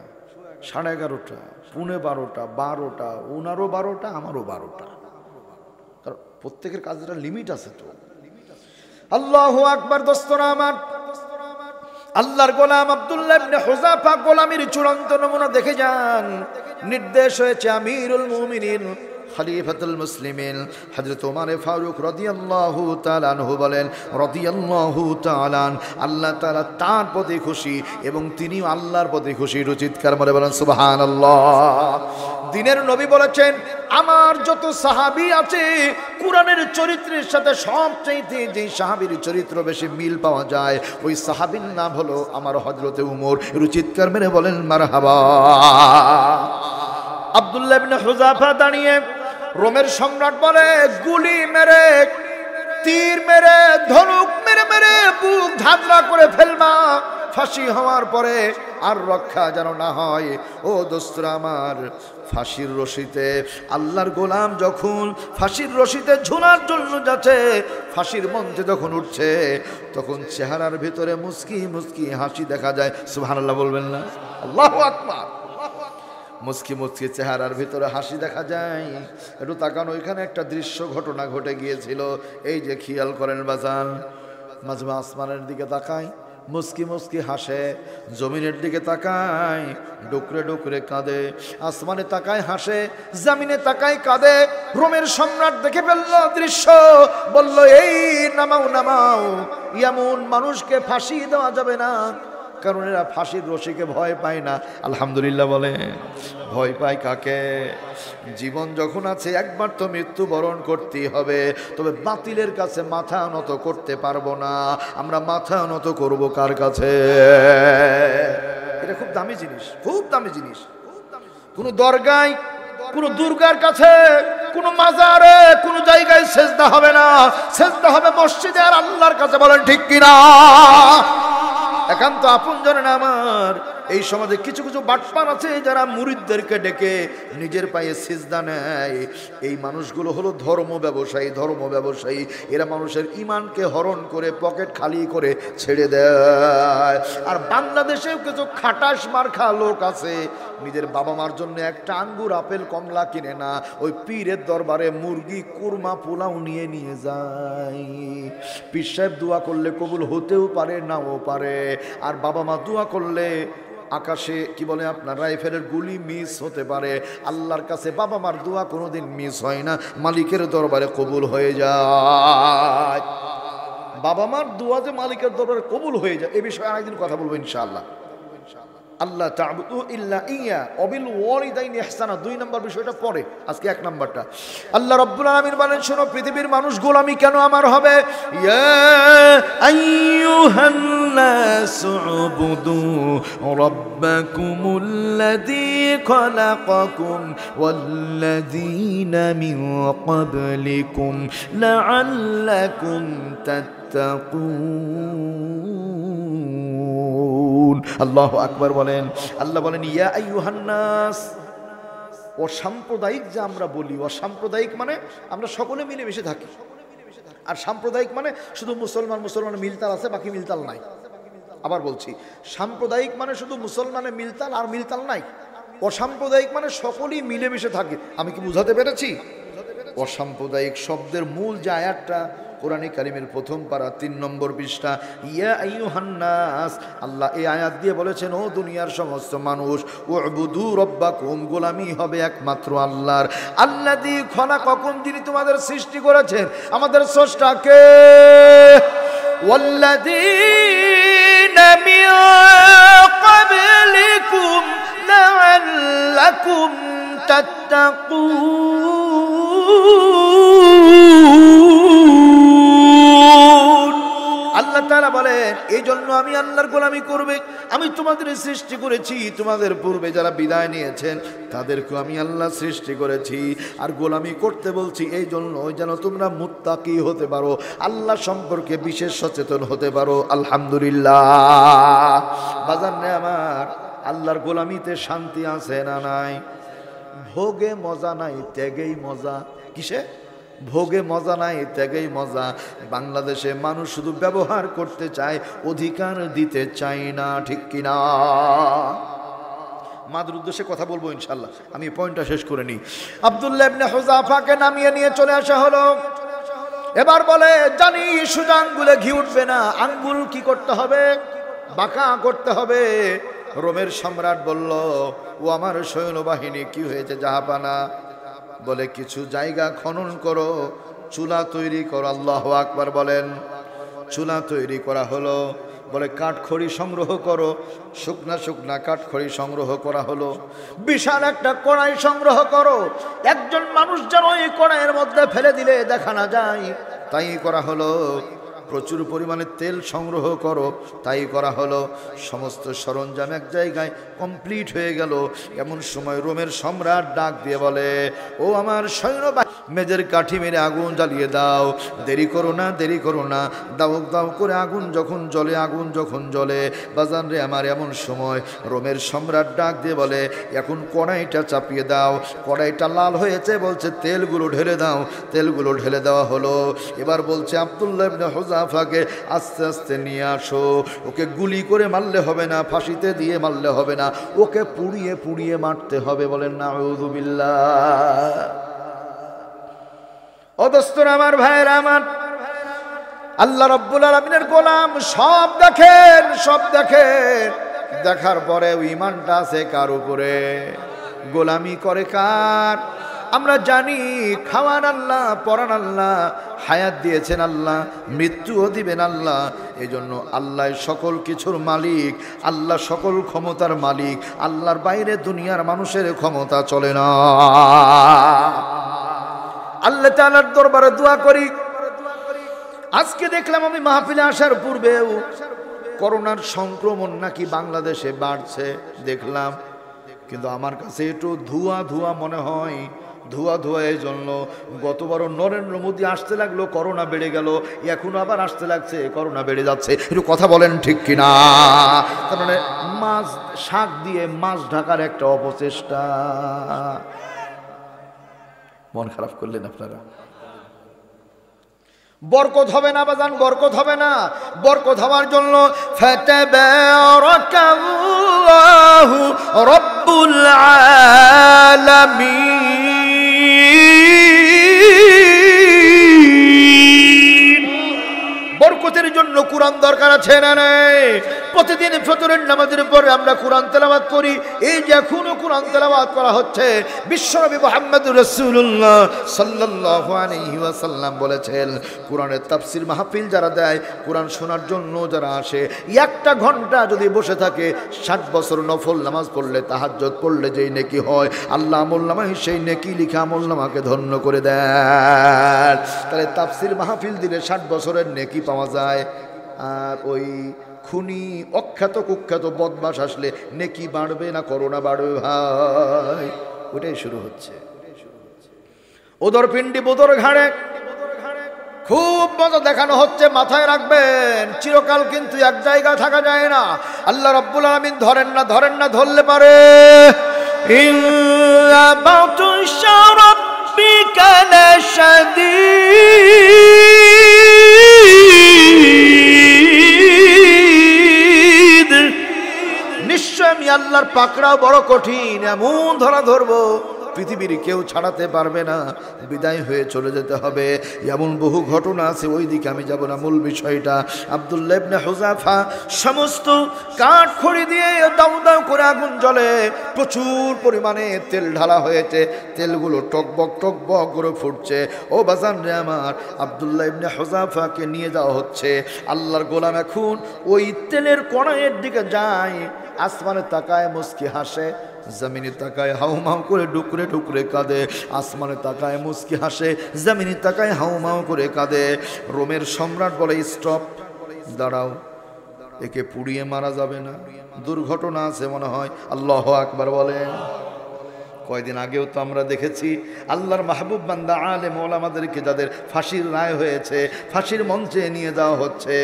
11:30, 11:15, 12টা, ওনারও 12টা, আমারও 12টা, কারণ প্রত্যেকের কাজের লিমিট আছে তো। আল্লাহু আকবার দোস্তরা আমার, আল্লাহর গোলাম আব্দুল্লাহ ইবনে হুযাফা গোলামির চূড়ান্ত নমুনা দেখে যান। নির্দেশ হয়েছে আমিরুল মুমিনিন খলিফাতুল মুসলিমিন হযরত ওমর ফারুক রাদিয়াল্লাহু তাআলা আনহু বলেন, রাদিয়াল্লাহু তাআলা, আল্লাহ তাআলা তার প্রতি খুশি এবং তিনিও আল্লাহর প্রতি খুশি। চিৎকার করে বলেন সুবহানাল্লাহ। দিনের নবী বলেছেন, আমার যত সাহাবী আছে কুরআনের চরিত্রের সাথে সবচাইতে যে সাহাবীর চরিত্র বেশি মিল পাওয়া যায় ওই সাহাবীর নাম হলো আমার হযরতে উমর। চিৎকার মেরে বলেন মারহাবা। আব্দুল্লাহ ইবনে হুযাফা দাঁড়িয়ে রোমের সম্রাট বলে, গুলি মেরে, তীর মেরে, ধনুক মেরে মেরে বুক ঝাঁঝরা করে ফেলবা, ফাঁসি হওয়ার পরে আর রক্ষা যেন না হয়। ও দোস্তরা আমার, ফাঁসির রশিতে আল্লাহর গোলাম যখন ফাঁসির রশিতে ঝোলার জন্য যাচ্ছে, ফাঁসির মঞ্চে যখন উঠছে, তখন চেহারার ভিতরে মুস্কি মুস্কি হাসি দেখা যায়। সুবহানাল্লাহ বলবেন না? আল্লাহু আকবার। মুস্কি মুস্কি চেহারার ভিতরে হাসি দেখা যায়। একটু তাকান, ওইখানে একটা দৃশ্য ঘটনা ঘটে গিয়েছিল। এই যে খেয়াল করেন বাজান, মাঝে আসমানের দিকে তাকায়, মুস্কি মুস্কি হাসে, জমিনের দিকে তাকায়, ডুকরে ডুকরে কাঁদে, আসমানে তাকায় হাসে, জমিনে তাকায় কাঁদে। রোমের সম্রাট দেখে ফেলল দৃশ্য, বলল, এই নামাও নামাও, এমন মানুষকে ফাঁসি দেওয়া যাবে না, কারণ এরা ফাঁসির রশিকে ভয় পায় না। আলহামদুলিল্লাহ বলে, ভয় পায় কাকে? জীবন যখন আছে একবার তো মৃত্যুবরণ করতেই হবে, তবে বাতিলের কাছে মাথা নত করতে পারবো না। আমরা মাথা নত করব কার কাছে? এটা খুব দামি জিনিস, খুব দামি জিনিস। কোন দরগায়, কোন দুর্গার কাছে, কোন মাজারে, কোন জায়গায় সেজদা হবে না, সেজদা হবে মসজিদে আর আল্লাহর কাছে। বলেন ঠিক কিনা? একান্ত আপনজনের আমার এই সমাজে কিছু কিছু বাটপার আছে যারা মুরিদদেরকে ডেকে নিজের পায়ে সিজদা নেয়। এই মানুষগুলো হলো ধর্ম ব্যবসায়ী, ধর্ম ব্যবসায়ী। এরা মানুষের ইমানকে হরণ করে পকেট খালি করে ছেড়ে দেয়। আর বাংলাদেশেও কিছু খাটাস মার্খা লোক আছে, নিজের বাবা মার জন্য একটা আঙ্গুর, আপেল, কমলা কিনে না, ওই পীরের দরবারে মুরগি, কুরমা, পোলাও নিয়ে নিয়ে যায়। পীর সাহেব দোয়া করলে কবুল হতেও পারে, নাও পারে। আর বাবা মা দোয়া করলে আকাশে কি বলে আপনার রাইফেলের গুলি মিস হতে পারে। আল্লাহর কাছে বাবা মার দোয়া কোনোদিন মিস হয় না, মালিকের দরবারে কবুল হয়ে যায়। বাবা মার দোয়া যে মালিকের দরবারে কবুল হয়ে যায়, এ বিষয়ে আরেকদিন কথা বলবো ইনশাআল্লাহ। আল্লাহ তা'বুদু ইল্লা ইয়া ওয়াবিল ওয়ালিদাইনি ইহসানা, 2 নম্বর বিষয়টা পরে, আজকে 1 নম্বরটা। আল্লাহ রাব্বুল আলামিন বলেন, শোনো, পৃথিবীর মানুষ গোলামি কেন আমার হবে? ইয়া আইয়ুহান নাসু উবুদু রাব্বাকুমুল্লাযী খালাকাকুম ওয়াল্লাযীনা মিন ক্বাবলিকুম লাআল্লাকুম তাত্তাকুন। আল্লাহু আকবার বলেন। আল্লাহ বলেন, ইয়া আইয়ুহান নাস। অসাম্প্রদায়িক যে আমরা বলি, অসাম্প্রদায়িক মানে আমরা সকলে মিলেমিশে থাকি। আর সাম্প্রদায়িক মানে শুধু মুসলমান মিলতাল আছে, বাকি মিলতাল নাই। আবার বলছি, সাম্প্রদায়িক মানে শুধু মুসলমানের মিলতাল আর মিলতাল নাই। অসাম্প্রদায়িক মানে সকলেই মিলেমিশে থাকে। আমি কি বুঝাতে পেরেছি? অসাম্প্রদায়িক শব্দের মূল যে আয়াতটা কোরআনে কারিমের প্রথম পারা 3 নম্বর পৃষ্ঠা, ইয়া আইয়ুহান নাস, আল্লাহ এই আয়াত দিয়ে বলেছেন, ও দুনিয়ার সমস্ত মানুষ, উবুদু রাব্বাকুম, গোলামি হবে একমাত্র আল্লাহর। আল্লাযী খলাকাকুম, যিনি তোমাদের সৃষ্টি করেছেন। আমাদের স্রষ্টাকে। ওয়াল্লাযীনা মিন ক্বাবলিকুম লাআল্লাকুম তাত্তাকুন। আল্লাহ তাআলা বলেন, এই জন্য আমি আল্লাহর গোলামি করবে। আমি তোমাদের সৃষ্টি করেছি, তোমাদের পূর্বে যারা বিদায় নিয়েছেন তাদেরকে আমি আল্লাহ সৃষ্টি করেছি। আর গোলামি করতে বলছি এই জন্য যেন তোমরা মুত্তাকি হতে পারো, আল্লাহ সম্পর্কে বিশেষ সচেতন হতে পারো। আলহামদুলিল্লাহ। বাজার আমার আল্লাহর গোলামিতে শান্তি আছে না নাই? ভোগে মজা নাই, ত্যাগেই মজা। কিসে? ভোগে মজা নাই, ত্যাগেই মজা। বাংলাদেশে মানুষ শুধু ব্যবহার করতে চায়, অধিকার দিতে চায় না, ঠিক কিনা? মাদের উদ্দেশ্যে কথা বলবো ইনশাল্লাহ, আমি পয়েন্টটা শেষ করে নিই। আব্দুল্লাহ ইবনে হুযাফাকে নামিয়ে নিয়ে চলে আসা হলো। এবার বলে, জানি সোজা আঙ্গুলে ঘি উঠবে না, আঙ্গুল কি করতে হবে? বাঁকা করতে হবে। রোমের সম্রাট বলল, ও আমার সৈন্যবাহিনী, কি হয়েছে জাহাপানা? বলে কিছু জায়গা খনন করো, চুলা তৈরি করো। আল্লাহু আকবার বলেন। চুলা তৈরি করা হলো। বলে কাঠখড়ি সংগ্রহ করো, শুকনা শুকনা কাঠখড়ি সংগ্রহ করা হলো। বিশাল একটা কড়াই সংগ্রহ করো, একজন মানুষ যেন এই কড়াইয়ের মধ্যে ফেলে দিলে দেখা না যায়, তাই করা হলো। প্রচুর পরিমাণে তেল সংগ্রহ করো, তাই করা হলো। সমস্ত সরঞ্জাম এক জায়গায় কমপ্লিট হয়ে গেল। এমন সময় রোমের সম্রাট ডাক দিয়ে বলে, ও আমার সৈন্যবাহিনী, মেজের কাঠি মেরে আগুন জ্বালিয়ে দাও, দেরি করো না, দেরি করো না, দাও দাও করে আগুন যখন জ্বলে, আগুন যখন জ্বলে বাজান রে আমার, এমন সময় রোমের সম্রাট ডাক দিয়ে বলে, এখন কড়াইটা চাপিয়ে দাও। কড়াইটা লাল হয়েছে, বলছে তেলগুলো ঢেলে দাও। তেলগুলো ঢেলে দেওয়া হলো। এবার বলছে আব্দুল্লাহ ইবনে হুযাফাকে আস্তে আস্তে নিয়ে আসো। ওকে গুলি করে মারলে হবে না, ফাঁসিতে দিয়ে মারলে হবে না, ওকে পুড়িয়ে পুড়িয়ে মারতে হবে। বলেন নাউযু বিল্লাহ। ও দোস্তরা আমার, ভাইয়েরা আমার, আল্লাহ রাব্বুল আলামিনের গোলাম সব দেখেন, সব দেখেন। দেখার পরে ঈমানটা আছে কার উপরে? গোলামি করে কার? আমরা জানি খাওয়ান আল্লাহ, পরান আল্লাহ, হায়াত দিয়েছেন আল্লাহ, মৃত্যুও দিবেন আল্লাহ। এই জন্য আল্লাহ সকল কিছুর মালিক, আল্লাহ সকল ক্ষমতার মালিক। আল্লাহর বাইরে দুনিয়ার মানুষের ক্ষমতা চলে না। আল্লাহ তাআলার দরবারে দোয়া করি। আজকে দেখলাম আমি মাহফিলে আসার পূর্বেও করোনার সংক্রমণ নাকি বাংলাদেশে বাড়ছে দেখলাম, কিন্তু আমার কাছে একটু ধোঁয়া ধোঁয়া মনে হয়। ধোঁয়া ধোঁয়া এই জন্য, গতবারও নরেন্দ্র মোদী আসতে লাগলো, করোনা বেড়ে গেল, এখন আবার আসতে লাগছে, করোনা বেড়ে যাচ্ছে। একটু কথা বলেন ঠিক কিনা? তার মানে মাছ, শাক দিয়ে মাছ ঢাকার একটা অপচেষ্টা। মন খারাপ করলেন আপনারা? বরকত হবে না বাজান, বরকত হবে না। বরকত হওয়ার জন্য ফাতাবারাকাল্লাহু রাব্বুল আলামিন। বরকতের জন্য কোরআন দরকার আছে না নাই? প্রতিদিন ফজরের নামাজের পরে আমরা কোরআন তেলাওয়াত করি। এই যে এখনো কোরআন তেলাওয়াত করা হচ্ছে, বিশ্বনবী মুহাম্মদুর রাসূলুল্লাহ সাল্লাল্লাহু আলাইহি ওয়াসাল্লাম বলেছেন, কোরআনের তাফসীর মাহফিল যারা দেয়, কোরআন শোনার জন্য যারা আসে, একটা ঘন্টা যদি বসে থাকে, 60 বছর নফল নামাজ পড়লে, তাহাজ্জুদ পড়লে যেই নেকি হয়, আল্লাহ আমলনামায় সেই নেকি লিখে আমলনামাকে ধন্য করে দেন। তাহলে তাফসীর মাহফিল দিলে 60 বছরের নেকি পাওয়া যায়। আর ওই খুনি, অখ্যাত কুখ্যাত বদমাশ আসলে নেকি বাড়বে না করোনা বাড়বে? ভাই ওটাই শুরু হচ্ছে। ওদর পিণ্ডি বোদর ঘাড়ে খুব মজা দেখানো হচ্ছে। মাথায় রাখবেন, চিরকাল কিন্তু এক জায়গায় থাকা যায় না। আল্লাহ রাব্বুল আলামিন ধরেন না, ধরেন না, ধরলে পারে। ইল্লা বাতুশা রাব্বিকা লাশাদীদ। নিশ্চয় আমি আল্লাহর পাকড়াও বড় কঠিন, এমন ধরা ধরবো পৃথিবীর কেউ ছাড়াতে পারবে না, বিদায় হয়ে চলে যেতে হবে। এমন বহু ঘটনা আছে, ওই দিকে আমি যাব না। মূল বিষয়টা, আব্দুল্লাহ ইবনে হুযাফা সমস্ত কাঠ খড়ি দিয়ে দাউ দাউ করে আগুন জ্বলে, প্রচুর পরিমাণে তেল ঢালা হয়েছে, তেলগুলো টকবক টকবক করে ফুটছে। ও বাজান রে আমার, আব্দুল্লাহ ইবনে হুযাফাকে নিয়ে যাওয়া হচ্ছে। আল্লাহর গোলাম এখন ওই তেলের কড়াইয়ের দিকে যায়, আসমানে তাকায়, মুস্কি হাসে, জমিনে তাকায় হাউমাউ করে ডুকরে ডুকরে কাঁদে। আসমানে তাকায় মুস্কি হাসে, জমিনে তাকায় হাউমাউ করে কাঁদে। রোমের সম্রাট বলে, স্টপ, দাঁড়াও, একে পুড়িয়ে মারা যাবে না, দুর্ঘটনা আছে মনে হয়। আল্লাহু আকবার বলেন। কয়দিন আগেও তো আমরা দেখেছি আল্লাহর মাহবুব বান্দা আলেম ওলামাদেরকে যাদের ফাঁসির রায় হয়েছে, ফাঁসির মঞ্চে নিয়ে যাওয়া হচ্ছে।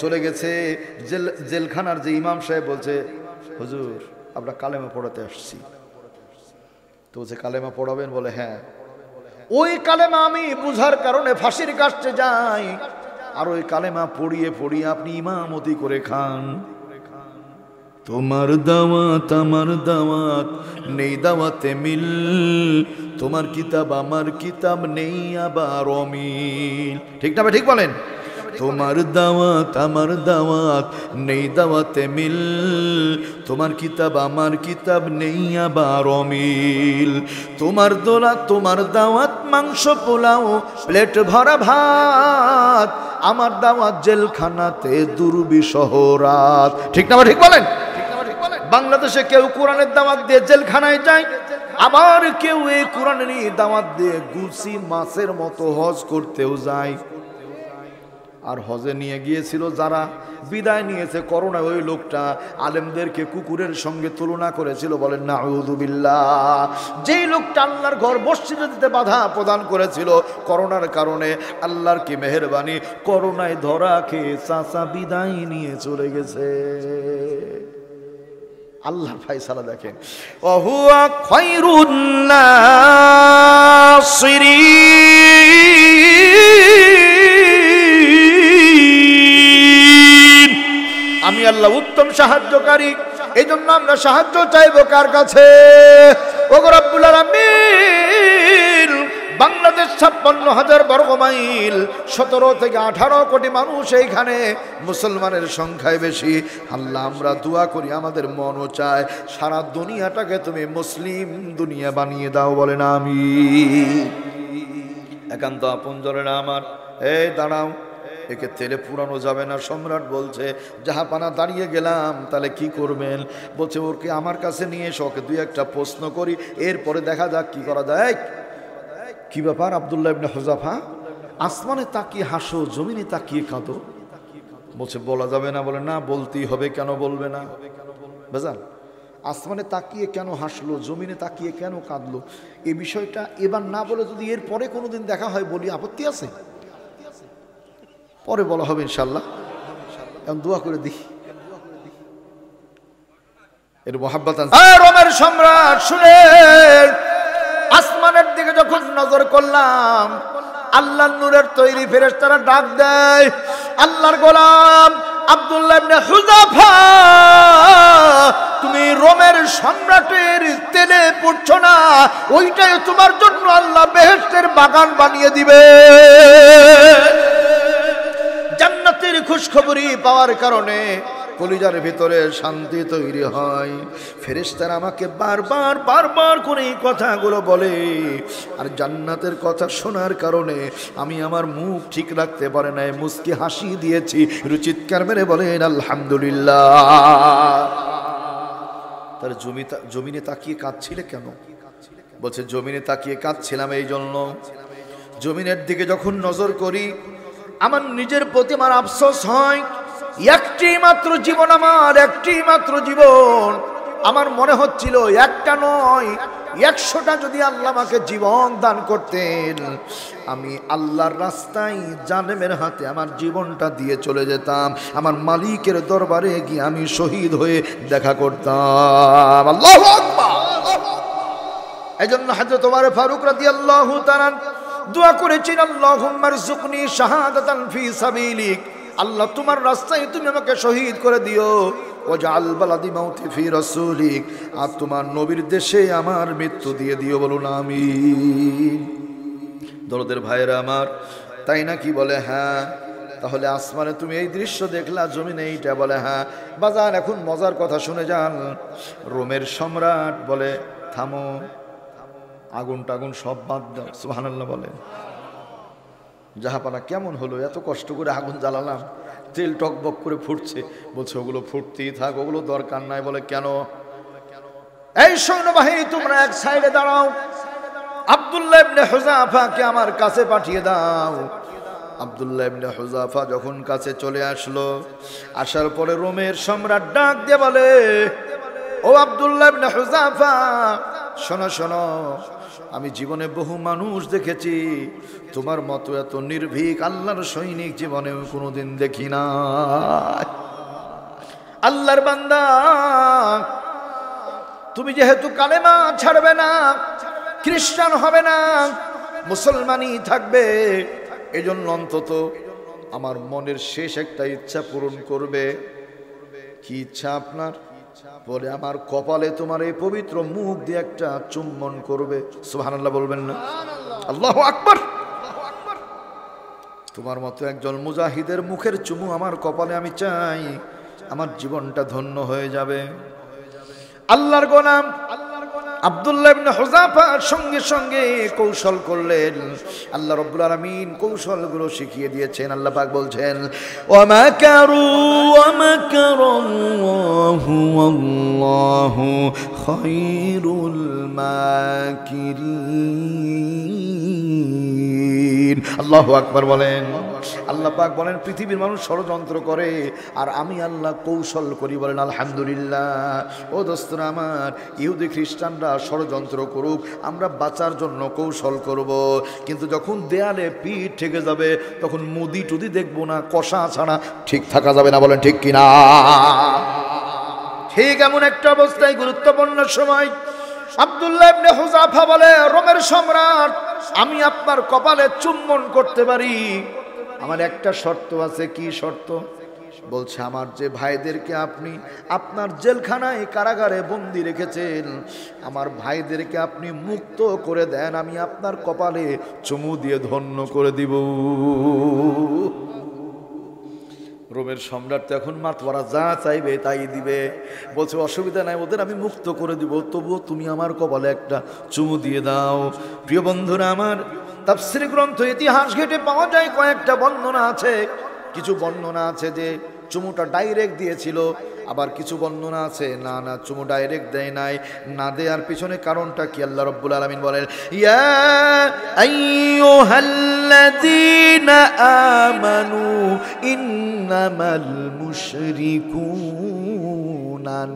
চলে গেছে জেলখানার যে ইমাম সাহেব, বলছে, হুজুর আমরা কালেমা পড়াতে আসছি। তো বলছে, কালেমা পড়াবেন? বলে, হ্যাঁ। ওই কালেমা আমি বুঝার কারণে ফাঁসির কাছে যাই, আর ওই কালেমা পড়িয়ে পড়িয়ে আপনি ইমামতি করে খান। তোমার দাওয়াত আমার দাওয়াত, নেই দাওয়াতে মিল, তোমার কিতাব আমার কিতাব, নেই আবার অমিল। ঠিক না? ঠিক বলেন। তোমার দাওয়াত আমার দাওয়াত নেই দাওয়াতে মিল, তোমার কিতাব আমার কিতাব নেই আবার অমিল। তোমার দোলা তোমার দাওয়াত মাংস পোলাও প্লেট ভরা ভাত, আমার দাওয়াত জেলখানাতে দুর্বিষহ রাত। ঠিক না ঠিক বলেন? বাংলাদেশে কেউ কোরআনের দাওয়াত দিয়ে জেলখানায় যায়, আবার কেউ এই কোরআনেরই দাওয়াত দিয়ে গুছি মাছের মতো হজ করতেও যায়। আর হজে নিয়ে গিয়েছিল যারা, বিদায় নিয়েছে করোনা, ওই লোকটা আলেমদেরকে কুকুরের সঙ্গে তুলনা করেছিল। বলেন নাউযুবিল্লাহ। যেই লোকটা আল্লাহর ঘর মসজিদে দিতে বাধা প্রদান করেছিল করোনার কারণে, আল্লাহর কি মেহেরবানি, করোনায় ধরা খেয়ে চাচা বিদায় নিয়ে চলে গেছে। আল্লাহর ফায়সালা দেখেন। ওহুয়া খায়রুন নাসিরিন, আমি আল্লাহ উত্তম সাহায্যকারী। এই জন্য আমরা সাহায্য চাইবো কার কাছে? ওগো রব্বুল আলামিন, বাংলাদেশ 56,000 বর্গমাইল, 17 থেকে 18 কোটি মানুষ এইখানে, মুসলমানের সংখ্যায় বেশি। আল্লাহ আমরা দোয়া করি, আমাদের মনও চায় সারা দুনিয়াটাকে তুমি মুসলিম দুনিয়া বানিয়ে দাও। বলেন আমিন। একান্ত আপনজনেরা আমার, এই দাঁড়াও, একে তেলে পুরানো যাবে না। সম্রাট বলছে জাহাপানা দাঁড়িয়ে গেলাম, তাহলে কি করবেন? বলছে ওকে আমার কাছে নিয়ে এসো, ওকে দুই একটা প্রশ্ন করি, এরপরে দেখা যাক কি করা যায়। কি ব্যাপার আব্দুল্লাহ ইবনে হুযাফা? আসমানে তাকিয়ে হাসো, জমিনে তাকিয়ে কাঁদো। বলছে বলা যাবে না। বলে না, বলতেই হবে। কেন বলবে না? বেজান, আসমানে তাকিয়ে কেন হাসলো, জমিনে তাকিয়ে কেন কাঁদলো, এই বিষয়টা এবার না বলে যদি এর পরে কোনোদিন দেখা হয় বলি, আপত্তি আছে? পরে বলা হবে ইনশাল্লাহ। এখন দোয়া করে দিই এর মোহাব্বত। রোমের সম্রাট শুনেন, আসমানের দিকে যখন নজর করলাম, আল্লাহর নূরের তৈরি ফেরেশতারা ডাক দেয়, আল্লাহর গোলাম আব্দুল্লাহ ইবনে হুযাফা, তুমি রোমের সম্রাটের তেলে পড়ছো না, ওইটাই তোমার জন্য আল্লাহ বেহেশতের বাগান বানিয়ে দিবে। জান্নাতের খুশখবরি পাওয়ার কারণে কলিজার ভিতরে শান্তি তৈরি হয়। ফেরেশতারা আমাকে বারবার বারবার করে এই কথাগুলো বলে, আর জান্নাতের কথা শোনার কারণে আমি আমার মুখ ঠিক রাখতে পারে নাই, মুস্কি হাসি দিয়েছি, চিৎকার মেরে বলেন আলহামদুলিল্লাহ। তার জমিনে তাকিয়ে কাঁদছিলে কেন? বলছে জমিনে তাকিয়ে কাঁদছিলাম এই জন্য, জমিনের দিকে যখন নজর করি আমার নিজের প্রতি আমার আফসোস হয়। একটি মাত্র জীবন আমার, একটি মাত্র জীবন। আমার মনে হচ্ছিল একটা নয় 100টা যদি আল্লাহ আমাকে জীবন দান করতেন, আমি আল্লাহর রাস্তায় জালেমের হাতে আমার জীবনটা দিয়ে চলে যেতাম, আমার মালিকের দরবারে গিয়ে আমি শহীদ হয়ে দেখা করতাম। আল্লাহু আকবার। এই জন্য হযরত ওমর ফারুক রাদিয়াল্লাহু তাআলা দোয়া করেছেন, আল্লাহুম্মা রযুকনি শাহাদাতান ফি সাবিলিক, আল্লাহ তোমার রাস্তায় তুমি আমাকে শহীদ করে দিও। ওয়াজআল বালাদি মাউতি ফি রাসূলিক, আর তোমার নবীর দেশে আমার মৃত্যু দিয়ে দিও। বলুন আমিন। দরদের ভাইরা আমার, তাই নাকি? বলে হ্যাঁ। তাহলে আসমানে তুমি এই দৃশ্য দেখলা, জমিনে এইটা? বলে হ্যাঁ। বাজার এখন মজার কথা শুনে যান। রোমের সম্রাট বলে থামো, আগুন টাগুন সব বাদ দাও। সুবহানাল্লাহ বলে। জাহাপানা কেমন হলো? এত কষ্ট করে আগুন জ্বালালাম, তেল টকবক করে ফুটছে। বলছে ওগুলো ফুটতেই থাক, ওগুলো দরকার নাই। বলে কেন? এই সৈন্যবাহিনী তোমরা এক সাইডে দাঁড়াও, আব্দুল্লাহ ইবনে হুযাফাকে আমার কাছে পাঠিয়ে দাও। আব্দুল্লাহ ইবনে হুযাফা যখন কাছে চলে আসলো, আসার পরে রোমের সম্রাট ডাক দিয়ে বলে, ও আব্দুল্লাহ ইবনে হুযাফা, শোনো শোনো, আমি জীবনে বহু মানুষ দেখেছি, তোমার মতো এত নির্ভীক আল্লাহর সৈনিক জীবনে কোনোদিন দেখি না। আল্লাহর বান্দা, তুমি যেহেতু কালেমা ছাড়বে না, খ্রিস্টান হবে না, মুসলমানই থাকবে, এজন্য অন্তত আমার মনের শেষ একটা ইচ্ছা পূরণ করবে। কি ইচ্ছা আপনার? বলে আমার কপালে তোমার এই পবিত্র মুখ দিয়ে একটা চুম্বন করবে। সুবহানাল্লাহ বলবেন না? আল্লাহু আকবার। তোমার মতো একজন মুজাহিদের মুখের চুমু আমার কপালে আমি চাই, আমার জীবনটা ধন্য হয়ে যাবে। আল্লাহর গোলাম আব্দুল্লাহ ইবনে হুযাফার সঙ্গে সঙ্গে কৌশল করলেন। আল্লাহ রাব্বুল আলামিন কৌশলগুলো শিখিয়ে দিয়েছেন। আল্লাহ পাক বলছেন, ওয়া মাকারু ওয়া মাকারাল্লাহু ওয়াল্লাহু খায়রুল মাকিরিন। আল্লাহু আকবার বলেন। আল্লাহ পাক বলেন পৃথিবীর মানুষ ষড়যন্ত্র করে আর আমি আল্লাহ কৌশল করি, বলেন আলহামদুলিল্লাহ। ও দোস্তরা আমার, ইহুদি খ্রিস্টানরা ষড়যন্ত্র করুক, আমরা বাঁচার জন্য কৌশল করব, কিন্তু যখন দেয়ালে পিঠ ঠেকে যাবে তখন মুদি টুদি দেখবো না, কষা ছাড়া ঠিক থাকা যাবে না, বলেন ঠিক কিনা? ঠিক এমন একটা অবস্থায় গুরুত্বপূর্ণ সময় আব্দুল্লাহ ইবনে হুযাফা বলে, রোমের সম্রাট, আমি আপনার কপালে চুম্বন করতে পারি, আমার একটা শর্ত আছে। কি শর্ত? বলছে, আমার যে ভাইদেরকে আপনি আপনার জেলখানায় কারাগারে বন্দি রেখেছেন, আমার ভাইদেরকে আপনি মুক্ত করে দেন, আমি আপনার কপালে চুমু দিয়ে ধন্য করে দিব। রোমের সম্রাট তো এখন মাতওয়ারা যা চাইবে তাই দিবে। বলছে অসুবিধা নাই, ওদের আমি মুক্ত করে দিব, তবুও তুমি আমার কপালে একটা চুমু দিয়ে দাও। প্রিয় বন্ধুরা আমার, তাফসীর গ্রন্থ ইতিহাস ঘেটে পাওয়া যায় কয়েকটা বর্ণনা আছে। কিছু বর্ণনা আছে যে চুমুটা ডাইরেক্ট দিয়েছিল, আবার কিছু বর্ণনা আছে না না চুমু ডাইরেক্ট দেয় নাই। না দেওয়ার পিছনে কারণটা কি আল্লাহ রাব্বুল আলামিন বলেন, ইয়া আইয়ুহাল্লাযীনা আমানু ইন্নামাল মুশরিকুনা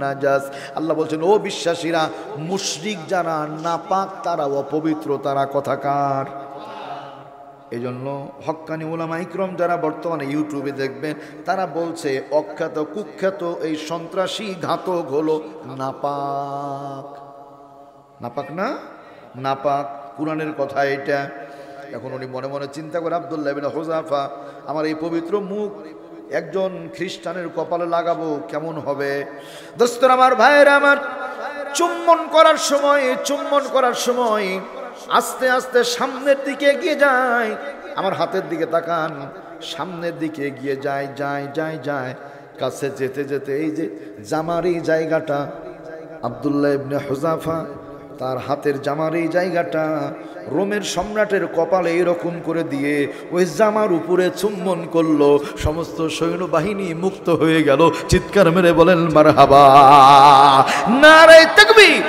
নাজাস। আল্লাহ বলছেন, ও বিশ্বাসীরা, মুশরিক যারা নাপাক তারা অপবিত্র, তারা কথাকার। এই জন্য হক্কানি উলামা ইকরাম যারা বর্তমানে ইউটিউবে দেখবেন, তারা বলছে অখ্যাত কুখ্যাত এই সন্ত্রাসী ঘাতক হলো নাপাক। নাপাক না, নাপাক কুরআনের কথা এটা। এখন উনি মনে মনে চিন্তা করে, আব্দুল্লাহ ইবনে হুযাফা, আমার এই পবিত্র মুখ একজন খ্রিস্টানের কপালে লাগাবো, কেমন হবে? দোস্তরা আমার, ভাইয়েরা আমার, চুম্বন করার সময় আস্তে আস্তে সামনের দিকে এগিয়ে যায়। আমার হাতের দিকে তাকান, সামনের দিকে এগিয়ে যায়, কাছে যেতে যেতে এই যে জামার এই জায়গাটা, আব্দুল্লাহ ইবনে হুযাফা তার হাতের জামার এই জায়গাটা রোমের সম্রাটের কপালে এরকম করে দিয়ে ওই জামার উপরে চুম্বন করলো। সমস্ত সৈন্যবাহিনী মুক্ত হয়ে গেল। চিৎকার মেরে বলেন মারহাবা, নারে তাকবীর।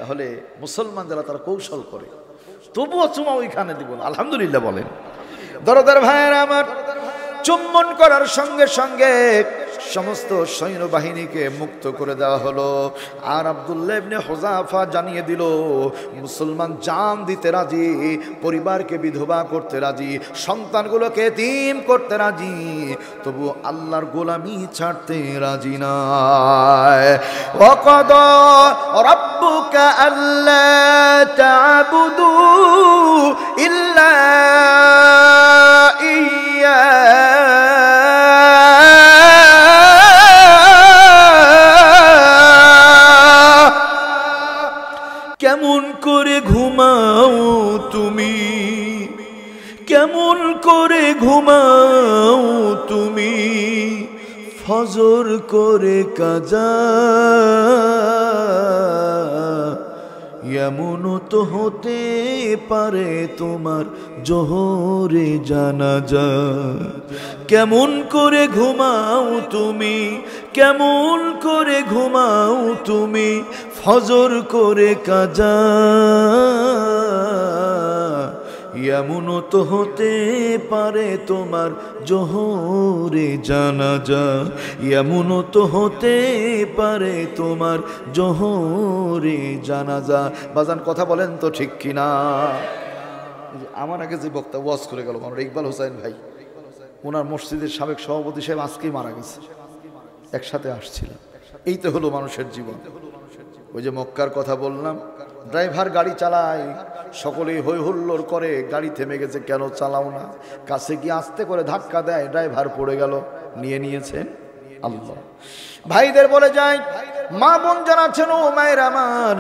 তাহলে মুসলমান যারা তারা কৌশল করে, তবুও চুমা ওইখানে দিব না, আলহামদুলিল্লাহ বলেন। দরদার ভাইয়েরা আমার, চুম্বন করার সঙ্গে সঙ্গে সমস্ত সৈন্যবাহিনীকে মুক্ত করে দেওয়া হলো। আর আব্দুল্লাহ ইবনে হুযাফা জানিয়ে দিল, মুসলমান জান দিতে রাজি, পরিবারকে বিধবা করতে রাজি, সন্তানগুলোকে এতিম করতে রাজি, তবু আল্লাহর গোলামি ছাড়তে রাজি নয়। ওয়াকাদা রাব্বুকা আল্লা তা'বুদু ইল্লা ইয়্যা। কেমন করে ঘুমাও তুমি, কেমন করে ঘুমাও তুমি, ফজর করে কাজা, এমনও তো হতে পারে তোমার জোহরে জানাজা। কেমন করে ঘুমাও তুমি, কেমন করে ঘুমাও তুমি, ফজর করে কাজা, এমনও তো হতে পারে তোমার জোহরে জানাজা, এমনও তো হতে পারে তোমার জোহরে জানাজা। বাজান কথা বলেন তো ঠিক কিনা? আমার আগে যে বক্তা ওয়াজ করে গেল আমার ইকবাল হোসেন ভাই, ওনার মসজিদের সাবেক সভাপতি সাহেব আজকেই মারা গেছে, একসাথে আসছিল। এই তো হলো মানুষের জীবন। ওই যে মক্কার কথা বললাম, ড্রাইভার গাড়ি চালায়, সকলেই হই হুল্লোড় করে, গাড়ি থেমে গেছে, কেন চালাও না? কাছে গিয়ে আস্তে করে ধাক্কা দেয়, ড্রাইভার পড়ে গেল, নিয়েছেন আল্লাহ। ভাইদের বলে যায়, মা বোন যারা আছেন, ও মায়ের আমার,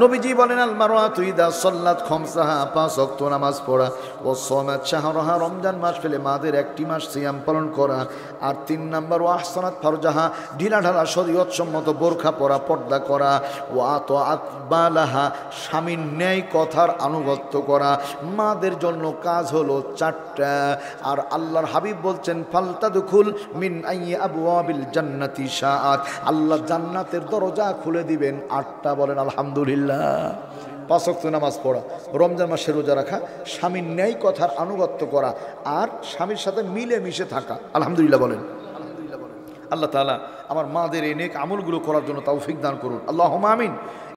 নবীজি বলেন আল মারওয়াতু ইদা সাল্লাত খামসাহা, 5 ওয়াক্ত নামাজ পড়া, ও সামাত শাহরাহা, রমজান মাস পেলে মাদের একটি মাস সিয়াম পালন করা, আর 3 নাম্বার ও আহসানাত ফারজাহা, ঢিলাঢালা শরীয়ত সম্মত বোরখা পরা, পর্দা করা, ও আতাআত বালাহা, স্বামীর ন্যায় কথার আনুগত্য করা। মাদের জন্য কাজ হলো 4টা। আর আল্লাহর হাবিব বলছেন ফালতাদখুল মিন আইয়ি আবওয়াবিল জান্নাতি শাআত, আল্লাহ জান্নাতের দরজা খুলে দিবেন 8টা। বলেন আলহামদুলিল্লাহ। 5 ওয়াক্ত নামাজ পড়া, রমজান মাসে রোজা রাখা, স্বামীর ন্যায় কথার আনুগত্য করা, আর স্বামীর সাথে মিলে মিশে থাকা। আলহামদুলিল্লাহ বলেন। আল্লাহ তাআলা আমার মাদের এই নেক আমলগুলো করার জন্য তৌফিক দান করুন, আল্লাহুম্মা আমিন।